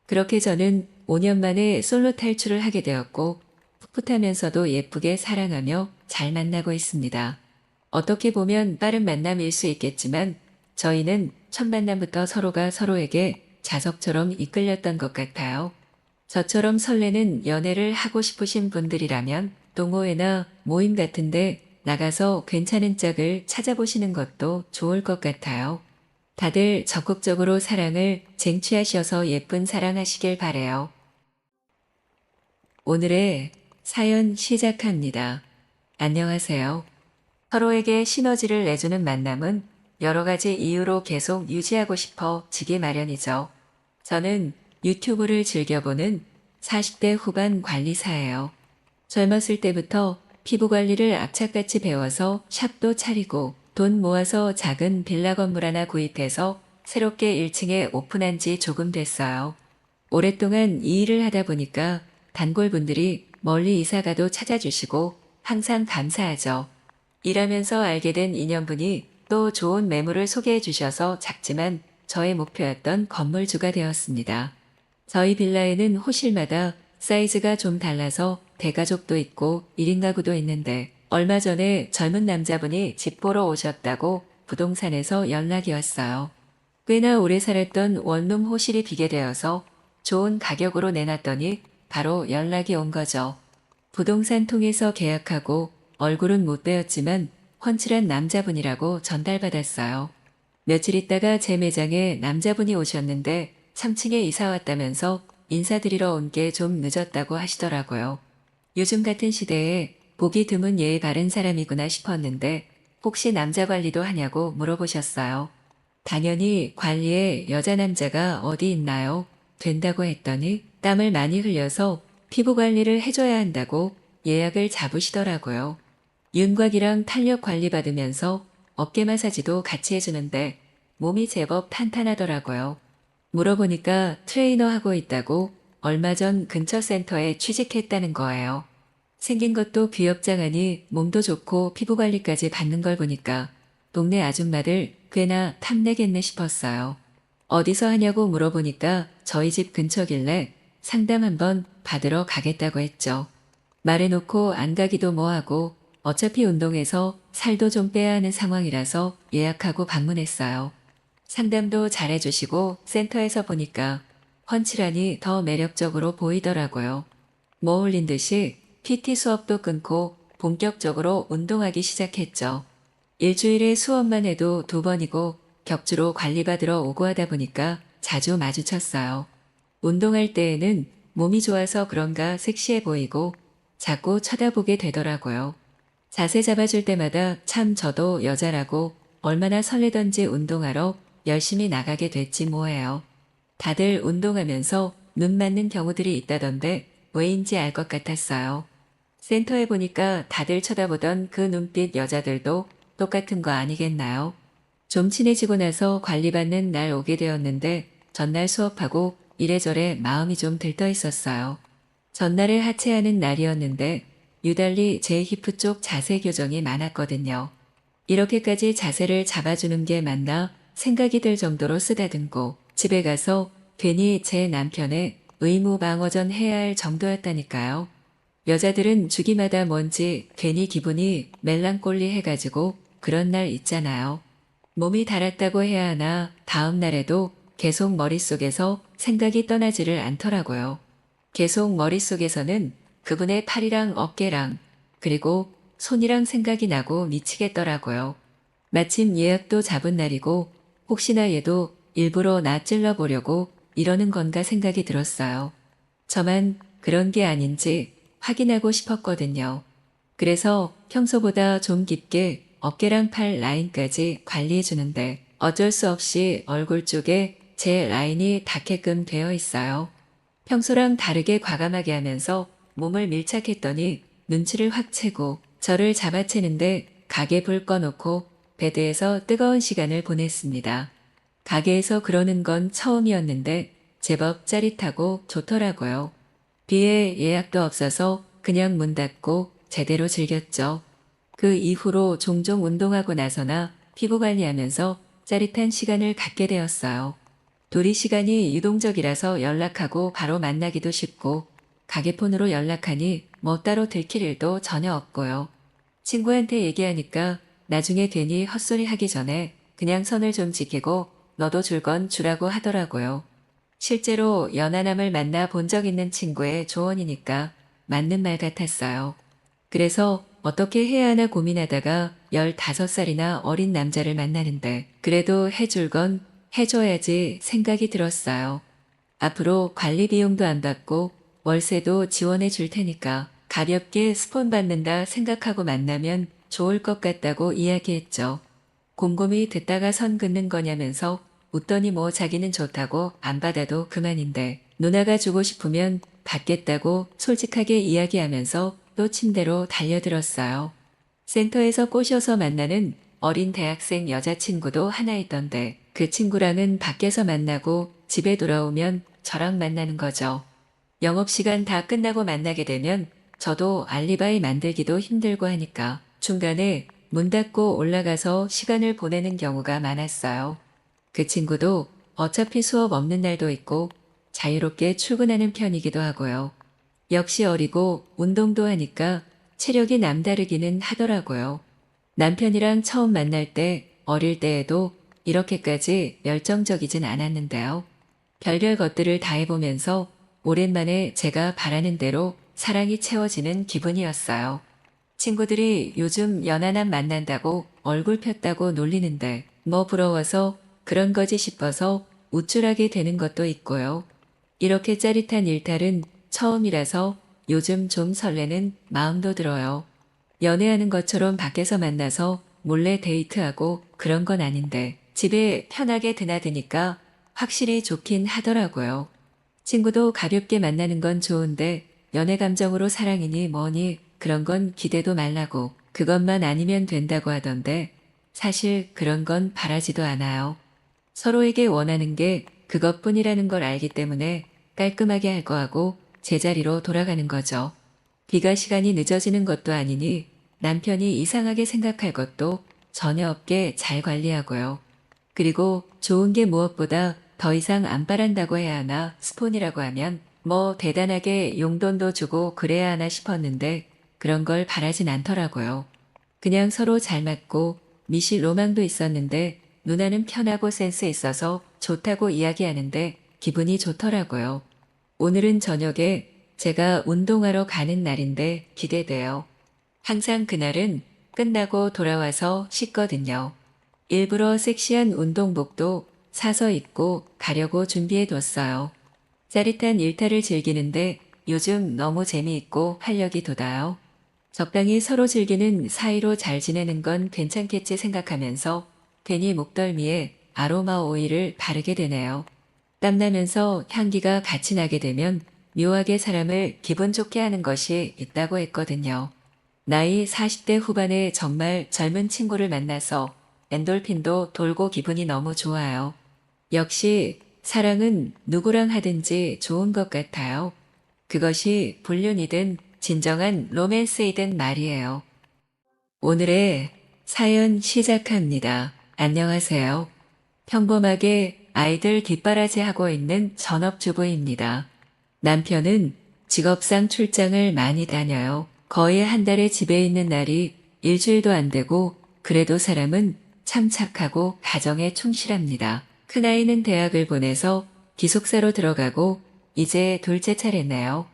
Speaker 1: 그렇게 저는 5년 만에 솔로 탈출을 하게 되었고 풋풋하면서도 예쁘게 사랑하며 잘 만나고 있습니다. 어떻게 보면 빠른 만남일 수 있겠지만 저희는 첫 만남부터 서로가 서로에게 자석처럼 이끌렸던 것 같아요. 저처럼 설레는 연애를 하고 싶으신 분들이라면 동호회나 모임 같은데 나가서 괜찮은 짝을 찾아보시는 것도 좋을 것 같아요. 다들 적극적으로 사랑을 쟁취하셔서 예쁜 사랑하시길 바래요. 오늘의 사연 시작합니다. 안녕하세요. 서로에게 시너지를 내주는 만남은 여러 가지 이유로 계속 유지하고 싶어 지기 마련이죠. 저는 유튜브를 즐겨보는 40대 후반 관리사예요. 젊었을 때부터 피부 관리를 악착같이 배워서 샵도 차리고 돈 모아서 작은 빌라 건물 하나 구입해서 새롭게 1층에 오픈한 지 조금 됐어요. 오랫동안 이 일을 하다 보니까 단골분들이 멀리 이사가도 찾아주시고 항상 감사하죠. 일하면서 알게 된 인연분이 또 좋은 매물을 소개해 주셔서 작지만 저의 목표였던 건물주가 되었습니다. 저희 빌라에는 호실마다 사이즈가 좀 달라서 대가족도 있고 1인 가구도 있는데 얼마 전에 젊은 남자분이 집 보러 오셨다고 부동산에서 연락이 왔어요. 꽤나 오래 살았던 원룸 호실이 비게 되어서 좋은 가격으로 내놨더니 바로 연락이 온 거죠. 부동산 통해서 계약하고 얼굴은 못 뵈었지만 훤칠한 남자분이라고 전달받았어요. 며칠 있다가 제 매장에 남자분이 오셨는데 3층에 이사 왔다면서 인사드리러 온 게 좀 늦었다고 하시더라고요. 요즘 같은 시대에 보기 드문 예의 바른 사람이구나 싶었는데 혹시 남자 관리도 하냐고 물어보셨어요. 당연히 관리에 여자 남자가 어디 있나요? 된다고 했더니 땀을 많이 흘려서 피부 관리를 해줘야 한다고 예약을 잡으시더라고요. 윤곽이랑 탄력 관리 받으면서 어깨 마사지도 같이 해주는데 몸이 제법 탄탄하더라고요. 물어보니까 트레이너 하고 있다고 얼마 전 근처 센터에 취직했다는 거예요. 생긴 것도 귀엽장하니 몸도 좋고 피부 관리까지 받는 걸 보니까 동네 아줌마들 꽤나 탐내겠네 싶었어요. 어디서 하냐고 물어보니까 저희 집 근처길래 상담 한번 받으러 가겠다고 했죠. 말해놓고 안 가기도 뭐하고 어차피 운동해서 살도 좀 빼야 하는 상황이라서 예약하고 방문했어요. 상담도 잘해주시고 센터에서 보니까 훤칠하니 더 매력적으로 보이더라고요. 뭐 홀린 듯이 PT 수업도 끊고 본격적으로 운동하기 시작했죠. 일주일에 수업만 해도 2번이고 격주로 관리받으러 오고 하다 보니까 자주 마주쳤어요. 운동할 때에는 몸이 좋아서 그런가 섹시해 보이고 자꾸 쳐다보게 되더라고요. 자세 잡아줄 때마다 참 저도 여자라고 얼마나 설레던지 운동하러 열심히 나가게 됐지 뭐예요. 다들 운동하면서 눈 맞는 경우들이 있다던데 왜인지 알 것 같았어요. 센터에 보니까 다들 쳐다보던 그 눈빛 여자들도 똑같은 거 아니겠나요? 좀 친해지고 나서 관리받는 날 오게 되었는데 전날 수업하고 이래저래 마음이 좀 들떠 있었어요. 전날을 하체하는 날이었는데 유달리 제 히프 쪽 자세 교정이 많았거든요. 이렇게까지 자세를 잡아주는 게 맞나 생각이 들 정도로 쓰다듬고 집에 가서 괜히 제 남편의 의무 방어전 해야 할 정도였다니까요. 여자들은 주기마다 뭔지 괜히 기분이 멜랑꼴리 해가지고 그런 날 있잖아요. 몸이 달았다고 해야 하나 다음 날에도 계속 머릿속에서 생각이 떠나지를 않더라고요. 계속 머릿속에서는 그분의 팔이랑 어깨랑 그리고 손이랑 생각이 나고 미치겠더라고요. 마침 예약도 잡은 날이고 혹시나 얘도 일부러 나 찔러보려고 이러는 건가 생각이 들었어요. 저만 그런 게 아닌지 확인하고 싶었거든요. 그래서 평소보다 좀 깊게 어깨랑 팔 라인까지 관리해 주는데 어쩔 수 없이 얼굴 쪽에 제 라인이 닿게끔 되어 있어요. 평소랑 다르게 과감하게 하면서 몸을 밀착했더니 눈치를 확 채고 저를 잡아채는데 가게 불 꺼놓고 베드에서 뜨거운 시간을 보냈습니다. 가게에서 그러는 건 처음이었는데 제법 짜릿하고 좋더라고요. 비에 예약도 없어서 그냥 문 닫고 제대로 즐겼죠. 그 이후로 종종 운동하고 나서나 피부 관리하면서 짜릿한 시간을 갖게 되었어요. 둘이 시간이 유동적이라서 연락하고 바로 만나기도 쉽고 가게폰으로 연락하니 뭐 따로 들킬 일도 전혀 없고요. 친구한테 얘기하니까 나중에 괜히 헛소리 하기 전에 그냥 선을 좀 지키고 너도 줄 건 주라고 하더라고요. 실제로 연하남을 만나 본 적 있는 친구의 조언이니까 맞는 말 같았어요. 그래서 어떻게 해야 하나 고민하다가 15살이나 어린 남자를 만나는데 그래도 해줄 건 해줘야지 생각이 들었어요. 앞으로 관리 비용도 안 받고 월세도 지원해 줄 테니까 가볍게 스폰 받는다 생각하고 만나면 좋을 것 같다고 이야기했죠. 곰곰이 듣다가 선 긋는 거냐면서 웃더니 뭐 자기는 좋다고 안 받아도 그만인데 누나가 주고 싶으면 받겠다고 솔직하게 이야기하면서 또 침대로 달려들었어요. 센터에서 꼬셔서 만나는 어린 대학생 여자친구도 하나 있던데 그 친구랑은 밖에서 만나고 집에 돌아오면 저랑 만나는 거죠. 영업시간 다 끝나고 만나게 되면 저도 알리바이 만들기도 힘들고 하니까 중간에 문 닫고 올라가서 시간을 보내는 경우가 많았어요. 그 친구도 어차피 수업 없는 날도 있고 자유롭게 출근하는 편이기도 하고요. 역시 어리고 운동도 하니까 체력이 남다르기는 하더라고요. 남편이랑 처음 만날 때 어릴 때에도 이렇게까지 열정적이진 않았는데요. 별별 것들을 다 해보면서 오랜만에 제가 바라는 대로 사랑이 채워지는 기분이었어요. 친구들이 요즘 연하남 만난다고 얼굴 폈다고 놀리는데 뭐 부러워서 그런 거지 싶어서 우쭐하게 되는 것도 있고요. 이렇게 짜릿한 일탈은 처음이라서 요즘 좀 설레는 마음도 들어요. 연애하는 것처럼 밖에서 만나서 몰래 데이트하고 그런 건 아닌데 집에 편하게 드나드니까 확실히 좋긴 하더라고요. 친구도 가볍게 만나는 건 좋은데 연애 감정으로 사랑이니 뭐니 그런 건 기대도 말라고 그것만 아니면 된다고 하던데 사실 그런 건 바라지도 않아요. 서로에게 원하는 게 그것뿐이라는 걸 알기 때문에 깔끔하게 할 거하고 제자리로 돌아가는 거죠. 비가 시간이 늦어지는 것도 아니니 남편이 이상하게 생각할 것도 전혀 없게 잘 관리하고요. 그리고 좋은 게 무엇보다 더 이상 안 바란다고 해야 하나 스폰이라고 하면 뭐 대단하게 용돈도 주고 그래야 하나 싶었는데 그런 걸 바라진 않더라고요. 그냥 서로 잘 맞고 미실 로망도 있었는데 누나는 편하고 센스 있어서 좋다고 이야기하는데 기분이 좋더라고요. 오늘은 저녁에 제가 운동하러 가는 날인데 기대돼요. 항상 그날은 끝나고 돌아와서 씻거든요. 일부러 섹시한 운동복도 사서 입고 가려고 준비해 뒀어요. 짜릿한 일탈을 즐기는데 요즘 너무 재미있고 활력이 돋아요. 적당히 서로 즐기는 사이로 잘 지내는 건 괜찮겠지 생각하면서 괜히 목덜미에 아로마 오일을 바르게 되네요. 땀나면서 향기가 같이 나게 되면 묘하게 사람을 기분 좋게 하는 것이 있다고 했거든요. 나이 40대 후반에 정말 젊은 친구를 만나서 엔돌핀도 돌고 기분이 너무 좋아요. 역시 사랑은 누구랑 하든지 좋은 것 같아요. 그것이 불륜이든 진정한 로맨스이든 말이에요. 오늘의 사연 시작합니다. 안녕하세요. 평범하게 아이들 뒷바라지하고 있는 전업주부입니다. 남편은 직업상 출장을 많이 다녀요. 거의 한 달에 집에 있는 날이 일주일도 안 되고 그래도 사람은 참 착하고 가정에 충실합니다. 큰아이는 대학을 보내서 기숙사로 들어가고 이제 둘째 차례네요.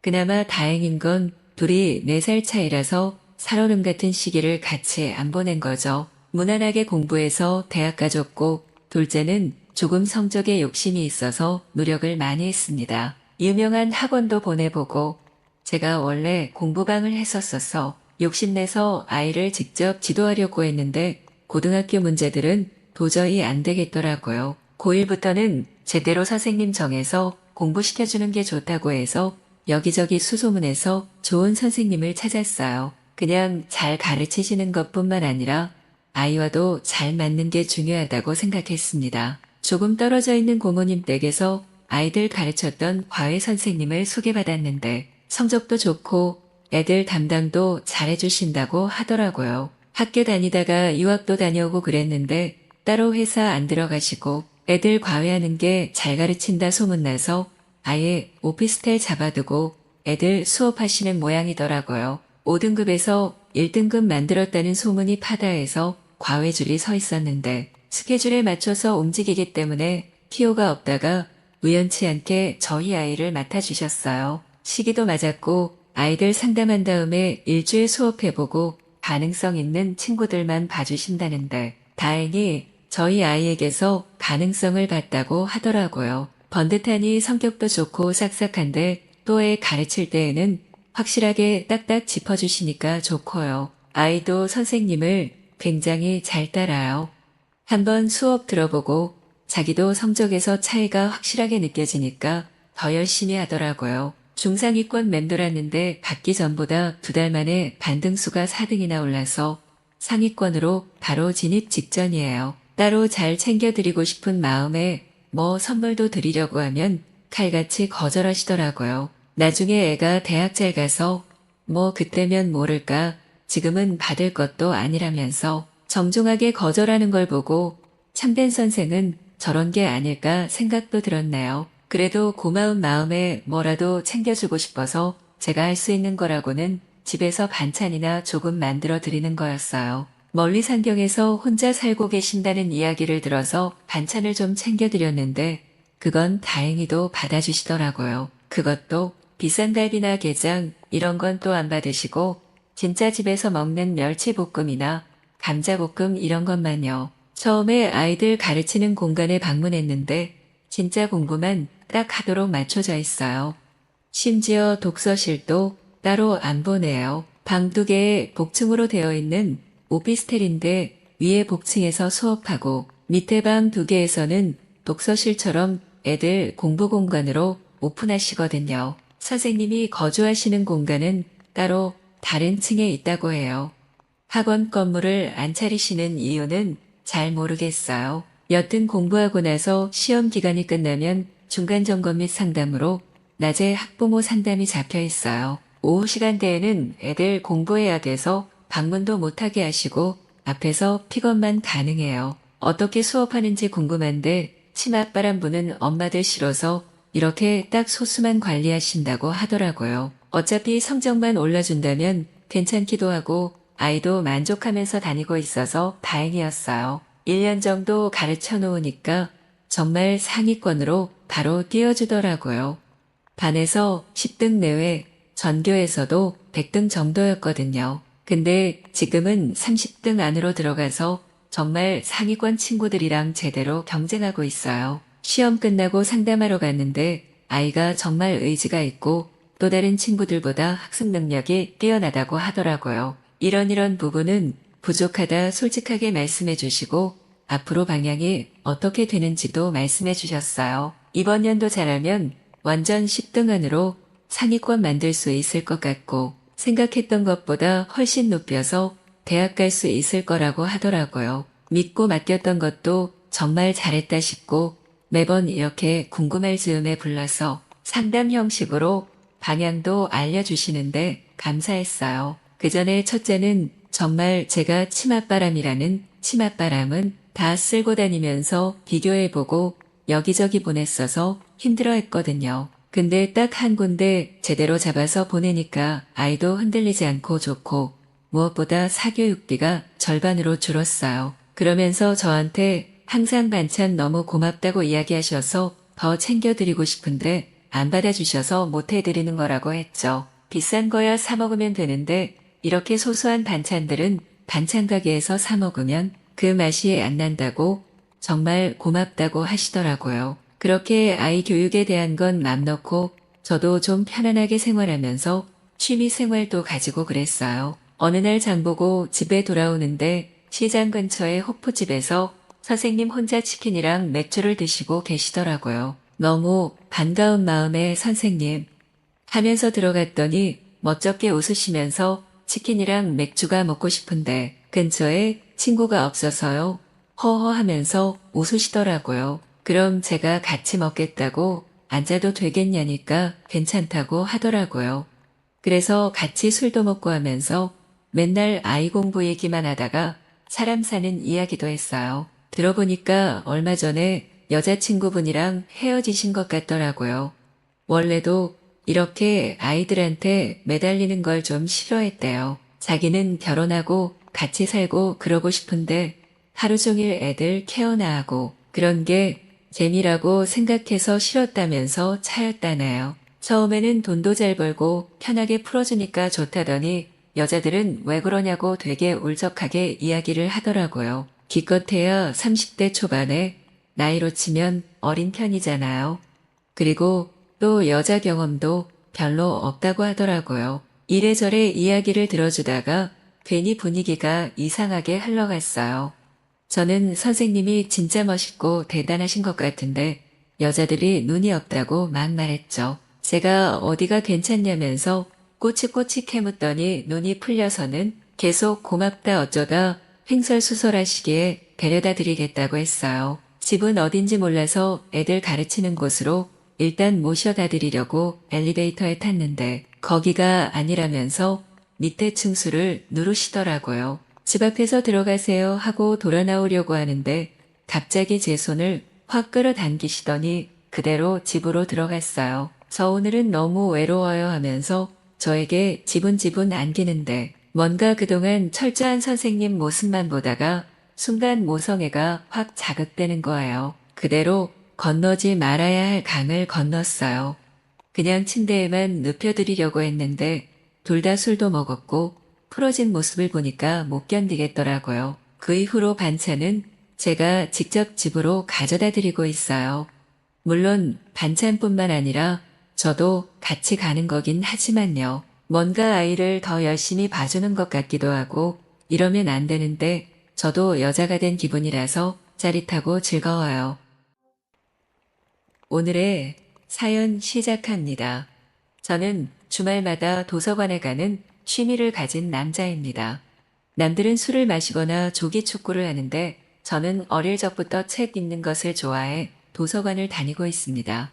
Speaker 1: 그나마 다행인 건 둘이 4살 차이라서 살얼음 같은 시기를 같이 안 보낸 거죠. 무난하게 공부해서 대학 가졌고 둘째는 조금 성적에 욕심이 있어서 노력을 많이 했습니다. 유명한 학원도 보내보고 제가 원래 공부방을 했었어서 욕심내서 아이를 직접 지도하려고 했는데 고등학교 문제들은 도저히 안 되겠더라고요. 고1부터는 제대로 선생님 정해서 공부시켜주는 게 좋다고 해서 여기저기 수소문해서 좋은 선생님을 찾았어요. 그냥 잘 가르치시는 것뿐만 아니라 아이와도 잘 맞는 게 중요하다고 생각했습니다. 조금 떨어져 있는 고모님 댁에서 아이들 가르쳤던 과외 선생님을 소개받았는데 성적도 좋고 애들 담당도 잘해주신다고 하더라고요. 학교 다니다가 유학도 다녀오고 그랬는데 따로 회사 안 들어가시고 애들 과외하는 게 잘 가르친다 소문나서 아예 오피스텔 잡아두고 애들 수업하시는 모양이더라고요. 5등급에서 1등급 만들었다는 소문이 파다해서 과외줄이 서 있었는데 스케줄에 맞춰서 움직이기 때문에 티오가 없다가 우연치 않게 저희 아이를 맡아주셨어요. 시기도 맞았고 아이들 상담한 다음에 일주일 수업해보고 가능성 있는 친구들만 봐주신다는데 다행히 저희 아이에게서 가능성을 봤다고 하더라고요. 번듯하니 성격도 좋고 싹싹한데 또 애 가르칠 때에는 확실하게 딱딱 짚어주시니까 좋고요. 아이도 선생님을 굉장히 잘 따라요. 한번 수업 들어보고 자기도 성적에서 차이가 확실하게 느껴지니까 더 열심히 하더라고요. 중상위권 맴돌았는데 받기 전보다 2달 만에 반등수가 4등이나 올라서 상위권으로 바로 진입 직전이에요. 따로 잘 챙겨드리고 싶은 마음에 뭐 선물도 드리려고 하면 칼같이 거절하시더라고요. 나중에 애가 대학 잘 가서 뭐 그때면 모를까 지금은 받을 것도 아니라면서 정중하게 거절하는 걸 보고 참된 선생은 저런 게 아닐까 생각도 들었네요. 그래도 고마운 마음에 뭐라도 챙겨주고 싶어서 제가 할 수 있는 거라고는 집에서 반찬이나 조금 만들어 드리는 거였어요. 멀리 상경에서 혼자 살고 계신다는 이야기를 들어서 반찬을 좀 챙겨드렸는데 그건 다행히도 받아주시더라고요. 그것도 비싼 갈비나 게장 이런 건 또 안 받으시고 진짜 집에서 먹는 멸치볶음이나 감자볶음 이런 것만요. 처음에 아이들 가르치는 공간에 방문했는데 진짜 공부만 딱 하도록 맞춰져 있어요. 심지어 독서실도 따로 안 보내요. 방 2개에 복층으로 되어 있는 오피스텔인데 위에 복층에서 수업하고 밑에 방 2개에서는 독서실처럼 애들 공부 공간으로 오픈하시거든요. 선생님이 거주하시는 공간은 따로 다른 층에 있다고 해요. 학원 건물을 안 차리시는 이유는 잘 모르겠어요. 여튼 공부하고 나서 시험 기간이 끝나면 중간 점검 및 상담으로 낮에 학부모 상담이 잡혀 있어요. 오후 시간대에는 애들 공부해야 돼서 방문도 못하게 하시고 앞에서 픽업만 가능해요. 어떻게 수업하는지 궁금한데 치맛바람 부는 엄마들 싫어서 이렇게 딱 소수만 관리하신다고 하더라고요. 어차피 성적만 올라준다면 괜찮기도 하고 아이도 만족하면서 다니고 있어서 다행이었어요. 1년 정도 가르쳐 놓으니까 정말 상위권으로 바로 띄워주더라고요. 반에서 10등 내외, 전교에서도 100등 정도였거든요. 근데 지금은 30등 안으로 들어가서 정말 상위권 친구들이랑 제대로 경쟁하고 있어요. 시험 끝나고 상담하러 갔는데 아이가 정말 의지가 있고 또 다른 친구들보다 학습 능력이 뛰어나다고 하더라고요. 이런 부분은 부족하다 솔직하게 말씀해 주시고 앞으로 방향이 어떻게 되는지도 말씀해 주셨어요. 이번 연도 잘하면 완전 10등 안으로 상위권 만들 수 있을 것 같고 생각했던 것보다 훨씬 높여서 대학 갈 수 있을 거라고 하더라고요. 믿고 맡겼던 것도 정말 잘했다 싶고 매번 이렇게 궁금할 즈음에 불러서 상담 형식으로 방향도 알려주시는데 감사했어요. 그 전에 첫째는 정말 제가 치맛바람이라는 치맛바람은 다 쓸고 다니면서 비교해보고 여기저기 보냈어서 힘들어했거든요. 근데 딱 한 군데 제대로 잡아서 보내니까 아이도 흔들리지 않고 좋고 무엇보다 사교육비가 절반으로 줄었어요. 그러면서 저한테 항상 반찬 너무 고맙다고 이야기하셔서 더 챙겨드리고 싶은데 안 받아주셔서 못해드리는 거라고 했죠. 비싼 거야 사 먹으면 되는데 이렇게 소소한 반찬들은 반찬 가게에서 사 먹으면 그 맛이 안 난다고 정말 고맙다고 하시더라고요. 그렇게 아이 교육에 대한 건 맘 놓고 저도 좀 편안하게 생활하면서 취미 생활도 가지고 그랬어요. 어느 날 장보고 집에 돌아오는데 시장 근처의 호프집에서 선생님 혼자 치킨이랑 맥주를 드시고 계시더라고요. 너무 반가운 마음에 선생님 하면서 들어갔더니 멋쩍게 웃으시면서 치킨이랑 맥주가 먹고 싶은데 근처에 친구가 없어서요. 허허 하면서 웃으시더라고요. 그럼 제가 같이 먹겠다고 앉아도 되겠냐니까 괜찮다고 하더라고요. 그래서 같이 술도 먹고 하면서 맨날 아이 공부 얘기만 하다가 사람 사는 이야기도 했어요. 들어보니까 얼마 전에 여자친구분이랑 헤어지신 것 같더라고요. 원래도 이렇게 아이들한테 매달리는 걸 좀 싫어했대요. 자기는 결혼하고 같이 살고 그러고 싶은데 하루 종일 애들 케어나 하고 그런 게 재미라고 생각해서 싫었다면서 차였다네요. 처음에는 돈도 잘 벌고 편하게 풀어주니까 좋다더니 여자들은 왜 그러냐고 되게 울적하게 이야기를 하더라고요. 기껏해야 30대 초반에 나이로 치면 어린 편이잖아요. 그리고 또 여자 경험도 별로 없다고 하더라고요. 이래저래 이야기를 들어주다가 괜히 분위기가 이상하게 흘러갔어요. 저는 선생님이 진짜 멋있고 대단하신 것 같은데 여자들이 눈이 없다고 막 말했죠. 제가 어디가 괜찮냐면서 꼬치꼬치 캐묻더니 눈이 풀려서는 계속 고맙다 어쩌다 횡설수설하시기에 데려다 드리겠다고 했어요. 집은 어딘지 몰라서 애들 가르치는 곳으로 일단 모셔다 드리려고 엘리베이터에 탔는데 거기가 아니라면서 밑에 층수를 누르시더라고요. 집 앞에서 들어가세요 하고 돌아 나오려고 하는데 갑자기 제 손을 확 끌어당기시더니 그대로 집으로 들어갔어요. 저 오늘은 너무 외로워요 하면서 저에게 지분지분 안기는데 뭔가 그동안 철저한 선생님 모습만 보다가 순간 모성애가 확 자극되는 거예요. 그대로 건너지 말아야 할 강을 건넜어요. 그냥 침대에만 눕혀드리려고 했는데 둘 다 술도 먹었고 풀어진 모습을 보니까 못 견디겠더라고요. 그 이후로 반찬은 제가 직접 집으로 가져다 드리고 있어요. 물론 반찬뿐만 아니라 저도 같이 가는 거긴 하지만요. 뭔가 아이를 더 열심히 봐주는 것 같기도 하고 이러면 안 되는데 저도 여자가 된 기분이라서 짜릿하고 즐거워요. 오늘의 사연 시작합니다. 저는 주말마다 도서관에 가는 취미를 가진 남자입니다. 남들은 술을 마시거나 조기 축구를 하는데 저는 어릴 적부터 책 읽는 것을 좋아해 도서관을 다니고 있습니다.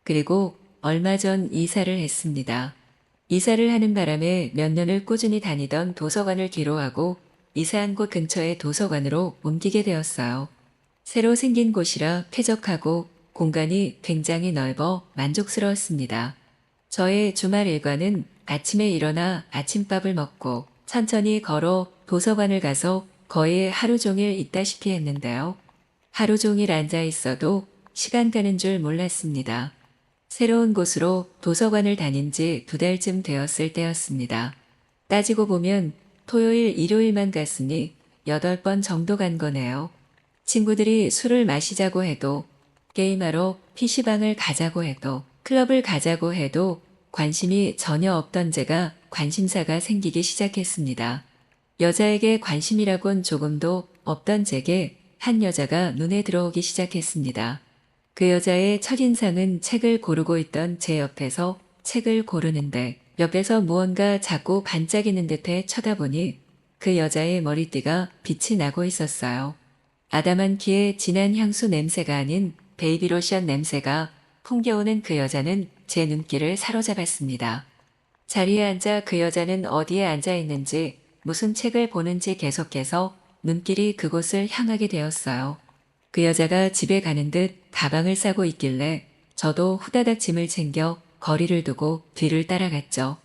Speaker 1: 그리고 얼마 전 이사를 했습니다. 이사를 하는 바람에 몇 년을 꾸준히 다니던 도서관을 뒤로하고 이사한 곳 근처의 도서관으로 옮기게 되었어요. 새로 생긴 곳이라 쾌적하고 공간이 굉장히 넓어 만족스러웠습니다. 저의 주말 일과는 아침에 일어나 아침밥을 먹고 천천히 걸어 도서관을 가서 거의 하루 종일 있다시피 했는데요. 하루 종일 앉아 있어도 시간 가는 줄 몰랐습니다. 새로운 곳으로 도서관을 다닌 지 2달쯤 되었을 때였습니다. 따지고 보면 토요일, 일요일만 갔으니 8번 정도 간 거네요. 친구들이 술을 마시자고 해도, 게임하러 PC방을 가자고 해도, 클럽을 가자고 해도 관심이 전혀 없던 제가 관심사가 생기기 시작했습니다. 여자에게 관심이라곤 조금도 없던 제게 한 여자가 눈에 들어오기 시작했습니다. 그 여자의 첫인상은 책을 고르고 있던 제 옆에서 책을 고르는데 옆에서 무언가 자꾸 반짝이는 듯해 쳐다보니 그 여자의 머리띠가 빛이 나고 있었어요. 아담한 키에 진한 향수 냄새가 아닌 베이비로션 냄새가 풍겨오는 그 여자는 제 눈길을 사로잡았습니다. 자리에 앉아 그 여자는 어디에 앉아 있는지 무슨 책을 보는지 계속해서 눈길이 그곳을 향하게 되었어요. 그 여자가 집에 가는 듯 가방을 싸고 있길래 저도 후다닥 짐을 챙겨 거리를 두고 뒤를 따라갔죠.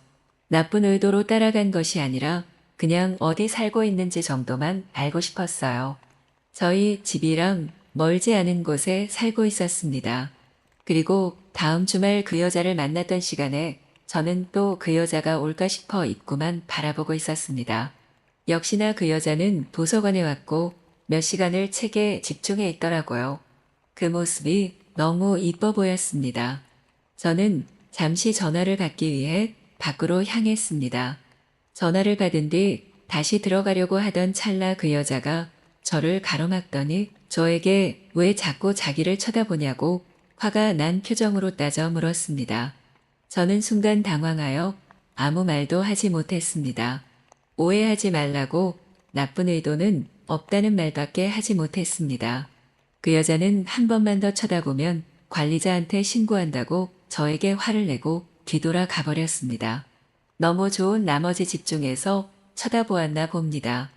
Speaker 1: 나쁜 의도로 따라간 것이 아니라 그냥 어디 살고 있는지 정도만 알고 싶었어요. 저희 집이랑 멀지 않은 곳에 살고 있었습니다. 그리고 다음 주말 그 여자를 만났던 시간에 저는 또 그 여자가 올까 싶어 입구만 바라보고 있었습니다. 역시나 그 여자는 도서관에 왔고 몇 시간을 책에 집중해 있더라고요. 그 모습이 너무 이뻐 보였습니다. 저는 잠시 전화를 받기 위해 밖으로 향했습니다. 전화를 받은 뒤 다시 들어가려고 하던 찰나 그 여자가 저를 가로막더니 저에게 왜 자꾸 자기를 쳐다보냐고 화가 난 표정으로 따져 물었습니다. 저는 순간 당황하여 아무 말도 하지 못했습니다. 오해하지 말라고 나쁜 의도는 없다는 말밖에 하지 못했습니다. 그 여자는 한 번만 더 쳐다보면 관리자한테 신고한다고 저에게 화를 내고 뒤돌아 가버렸습니다. 너무 좋은 나머지 집중해서 쳐다보았나 봅니다.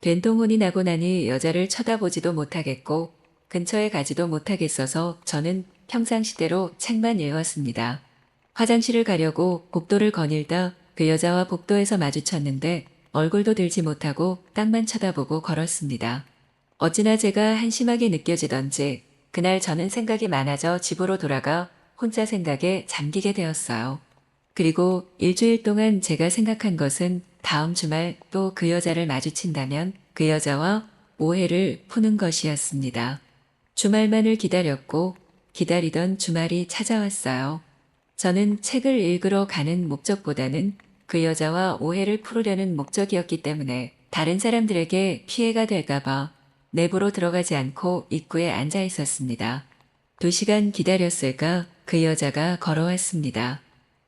Speaker 1: 된통 혼이 나고 나니 여자를 쳐다보지도 못하겠고 근처에 가지도 못하겠어서 저는 평상시대로 책만 읽었습니다. 화장실을 가려고 복도를 거닐다 그 여자와 복도에서 마주쳤는데 얼굴도 들지 못하고 땅만 쳐다보고 걸었습니다. 어찌나 제가 한심하게 느껴지던지 그날 저는 생각이 많아져 집으로 돌아가 혼자 생각에 잠기게 되었어요. 그리고 일주일 동안 제가 생각한 것은 다음 주말 또 그 여자를 마주친다면 그 여자와 오해를 푸는 것이었습니다. 주말만을 기다렸고 기다리던 주말이 찾아왔어요. 저는 책을 읽으러 가는 목적보다는 그 여자와 오해를 풀으려는 목적이었기 때문에 다른 사람들에게 피해가 될까봐 내부로 들어가지 않고 입구에 앉아 있었습니다. 2시간 기다렸을까 그 여자가 걸어왔습니다.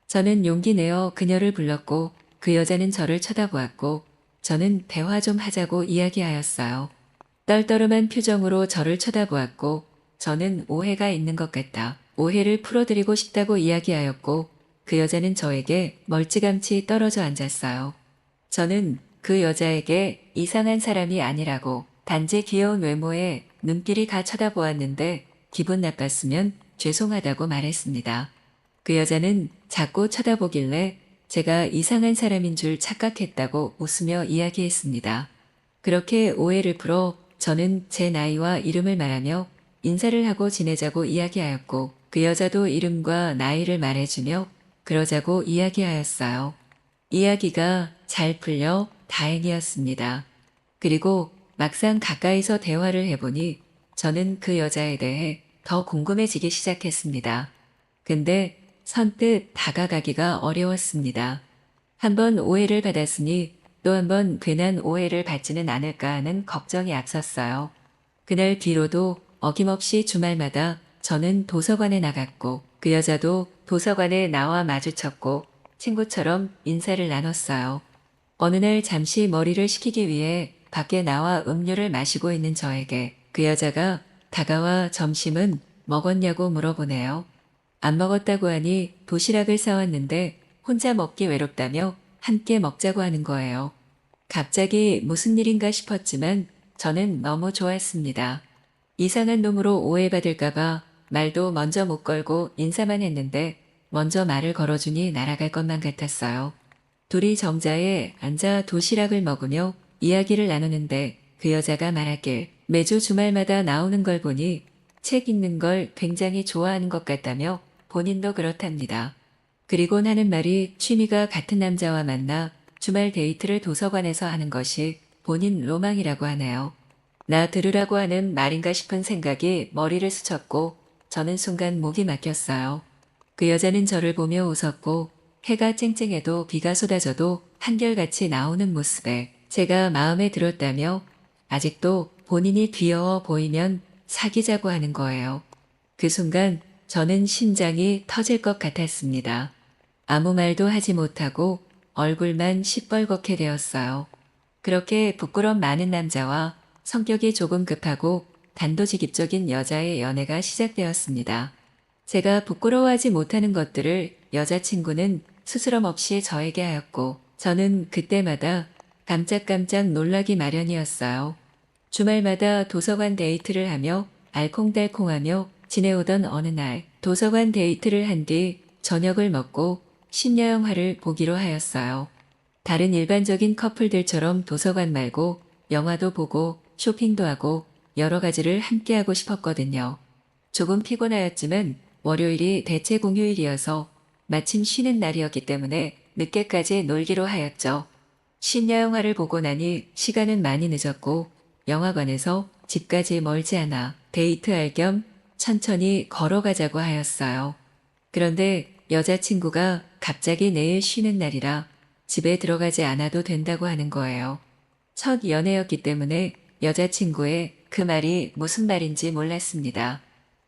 Speaker 1: 저는 용기 내어 그녀를 불렀고 그 여자는 저를 쳐다보았고 저는 대화 좀 하자고 이야기하였어요. 떨떠름한 표정으로 저를 쳐다보았고 저는 오해가 있는 것 같다. 오해를 풀어드리고 싶다고 이야기하였고 그 여자는 저에게 멀찌감치 떨어져 앉았어요. 저는 그 여자에게 이상한 사람이 아니라고 단지 귀여운 외모에 눈길이 가 쳐다보았는데 기분 나빴으면 죄송하다고 말했습니다. 그 여자는 자꾸 쳐다보길래 제가 이상한 사람인 줄 착각했다고 웃으며 이야기했습니다. 그렇게 오해를 풀어 저는 제 나이와 이름을 말하며 인사를 하고 지내자고 이야기하였고 그 여자도 이름과 나이를 말해주며 그러자고 이야기하였어요. 이야기가 잘 풀려 다행이었습니다. 그리고 막상 가까이서 대화를 해보니 저는 그 여자에 대해 더 궁금해지기 시작했습니다. 근데 선뜻 다가가기가 어려웠습니다. 한번 오해를 받았으니 또 한 번 괜한 오해를 받지는 않을까 하는 걱정이 앞섰어요. 그날 뒤로도 어김없이 주말마다 저는 도서관에 나갔고 그 여자도 도서관에 나와 마주쳤고 친구처럼 인사를 나눴어요. 어느 날 잠시 머리를 식히기 위해 밖에 나와 음료를 마시고 있는 저에게 그 여자가 다가와 점심은 먹었냐고 물어보네요. 안 먹었다고 하니 도시락을 싸왔는데 혼자 먹기 외롭다며 함께 먹자고 하는 거예요. 갑자기 무슨 일인가 싶었지만 저는 너무 좋았습니다. 이상한 놈으로 오해받을까봐 말도 먼저 못 걸고 인사만 했는데 먼저 말을 걸어주니 날아갈 것만 같았어요. 둘이 정자에 앉아 도시락을 먹으며 이야기를 나누는데 그 여자가 말하길 매주 주말마다 나오는 걸 보니 책 읽는 걸 굉장히 좋아하는 것 같다며 본인도 그렇답니다. 그리고 하는 말이 취미가 같은 남자와 만나 주말 데이트를 도서관에서 하는 것이 본인 로망이라고 하네요. 나 들으라고 하는 말인가 싶은 생각이 머리를 스쳤고 저는 순간 목이 막혔어요. 그 여자는 저를 보며 웃었고 해가 쨍쨍해도 비가 쏟아져도 한결같이 나오는 모습에 제가 마음에 들었다며 아직도 본인이 귀여워 보이면 사귀자고 하는 거예요. 그 순간 저는 심장이 터질 것 같았습니다. 아무 말도 하지 못하고 얼굴만 시뻘겋게 되었어요. 그렇게 부끄럼 많은 남자와 성격이 조금 급하고 단도직입적인 여자의 연애가 시작되었습니다. 제가 부끄러워하지 못하는 것들을 여자친구는 스스럼 없이 저에게 하였고 저는 그때마다 깜짝깜짝 놀라기 마련이었어요. 주말마다 도서관 데이트를 하며 알콩달콩하며 지내오던 어느 날 도서관 데이트를 한 뒤 저녁을 먹고 심야 영화를 보기로 하였어요. 다른 일반적인 커플들처럼 도서관 말고 영화도 보고 쇼핑도 하고 여러 가지를 함께 하고 싶었거든요. 조금 피곤하였지만 월요일이 대체 공휴일이어서 마침 쉬는 날이었기 때문에 늦게까지 놀기로 하였죠. 심야 영화를 보고 나니 시간은 많이 늦었고 영화관에서 집까지 멀지 않아 데이트할 겸 천천히 걸어가자고 하였어요. 그런데 여자친구가 갑자기 내일 쉬는 날이라 집에 들어가지 않아도 된다고 하는 거예요. 첫 연애였기 때문에 여자친구의 그 말이 무슨 말인지 몰랐습니다.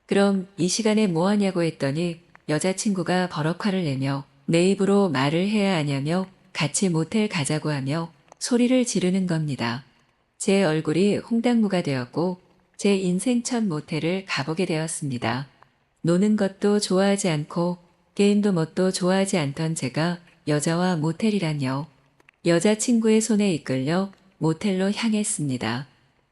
Speaker 1: 그럼 이 시간에 뭐 하냐고 했더니 여자친구가 버럭 화를 내며 내 입으로 말을 해야 하냐며 같이 모텔 가자고 하며 소리를 지르는 겁니다. 제 얼굴이 홍당무가 되었고 제 인생 첫 모텔을 가보게 되었습니다. 노는 것도 좋아하지 않고 게임도 뭣도 좋아하지 않던 제가 여자와 모텔이란요. 여자친구의 손에 이끌려 모텔로 향했습니다.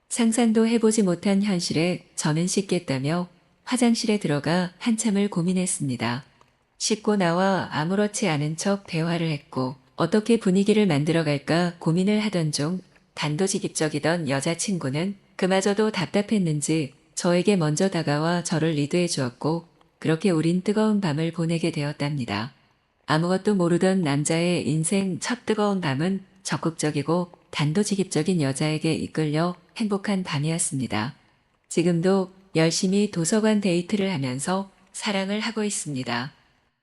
Speaker 1: 상상도 해보지 못한 현실에 저는 씻겠다며 화장실에 들어가 한참을 고민했습니다. 씻고 나와 아무렇지 않은 척 대화를 했고 어떻게 분위기를 만들어갈까 고민을 하던 중 단도직입적이던 여자친구는 그마저도 답답했는지 저에게 먼저 다가와 저를 리드해 주었고 그렇게 우린 뜨거운 밤을 보내게 되었답니다. 아무것도 모르던 남자의 인생 첫 뜨거운 밤은 적극적이고 단도직입적인 여자에게 이끌려 행복한 밤이었습니다. 지금도 열심히 도서관 데이트를 하면서 사랑을 하고 있습니다.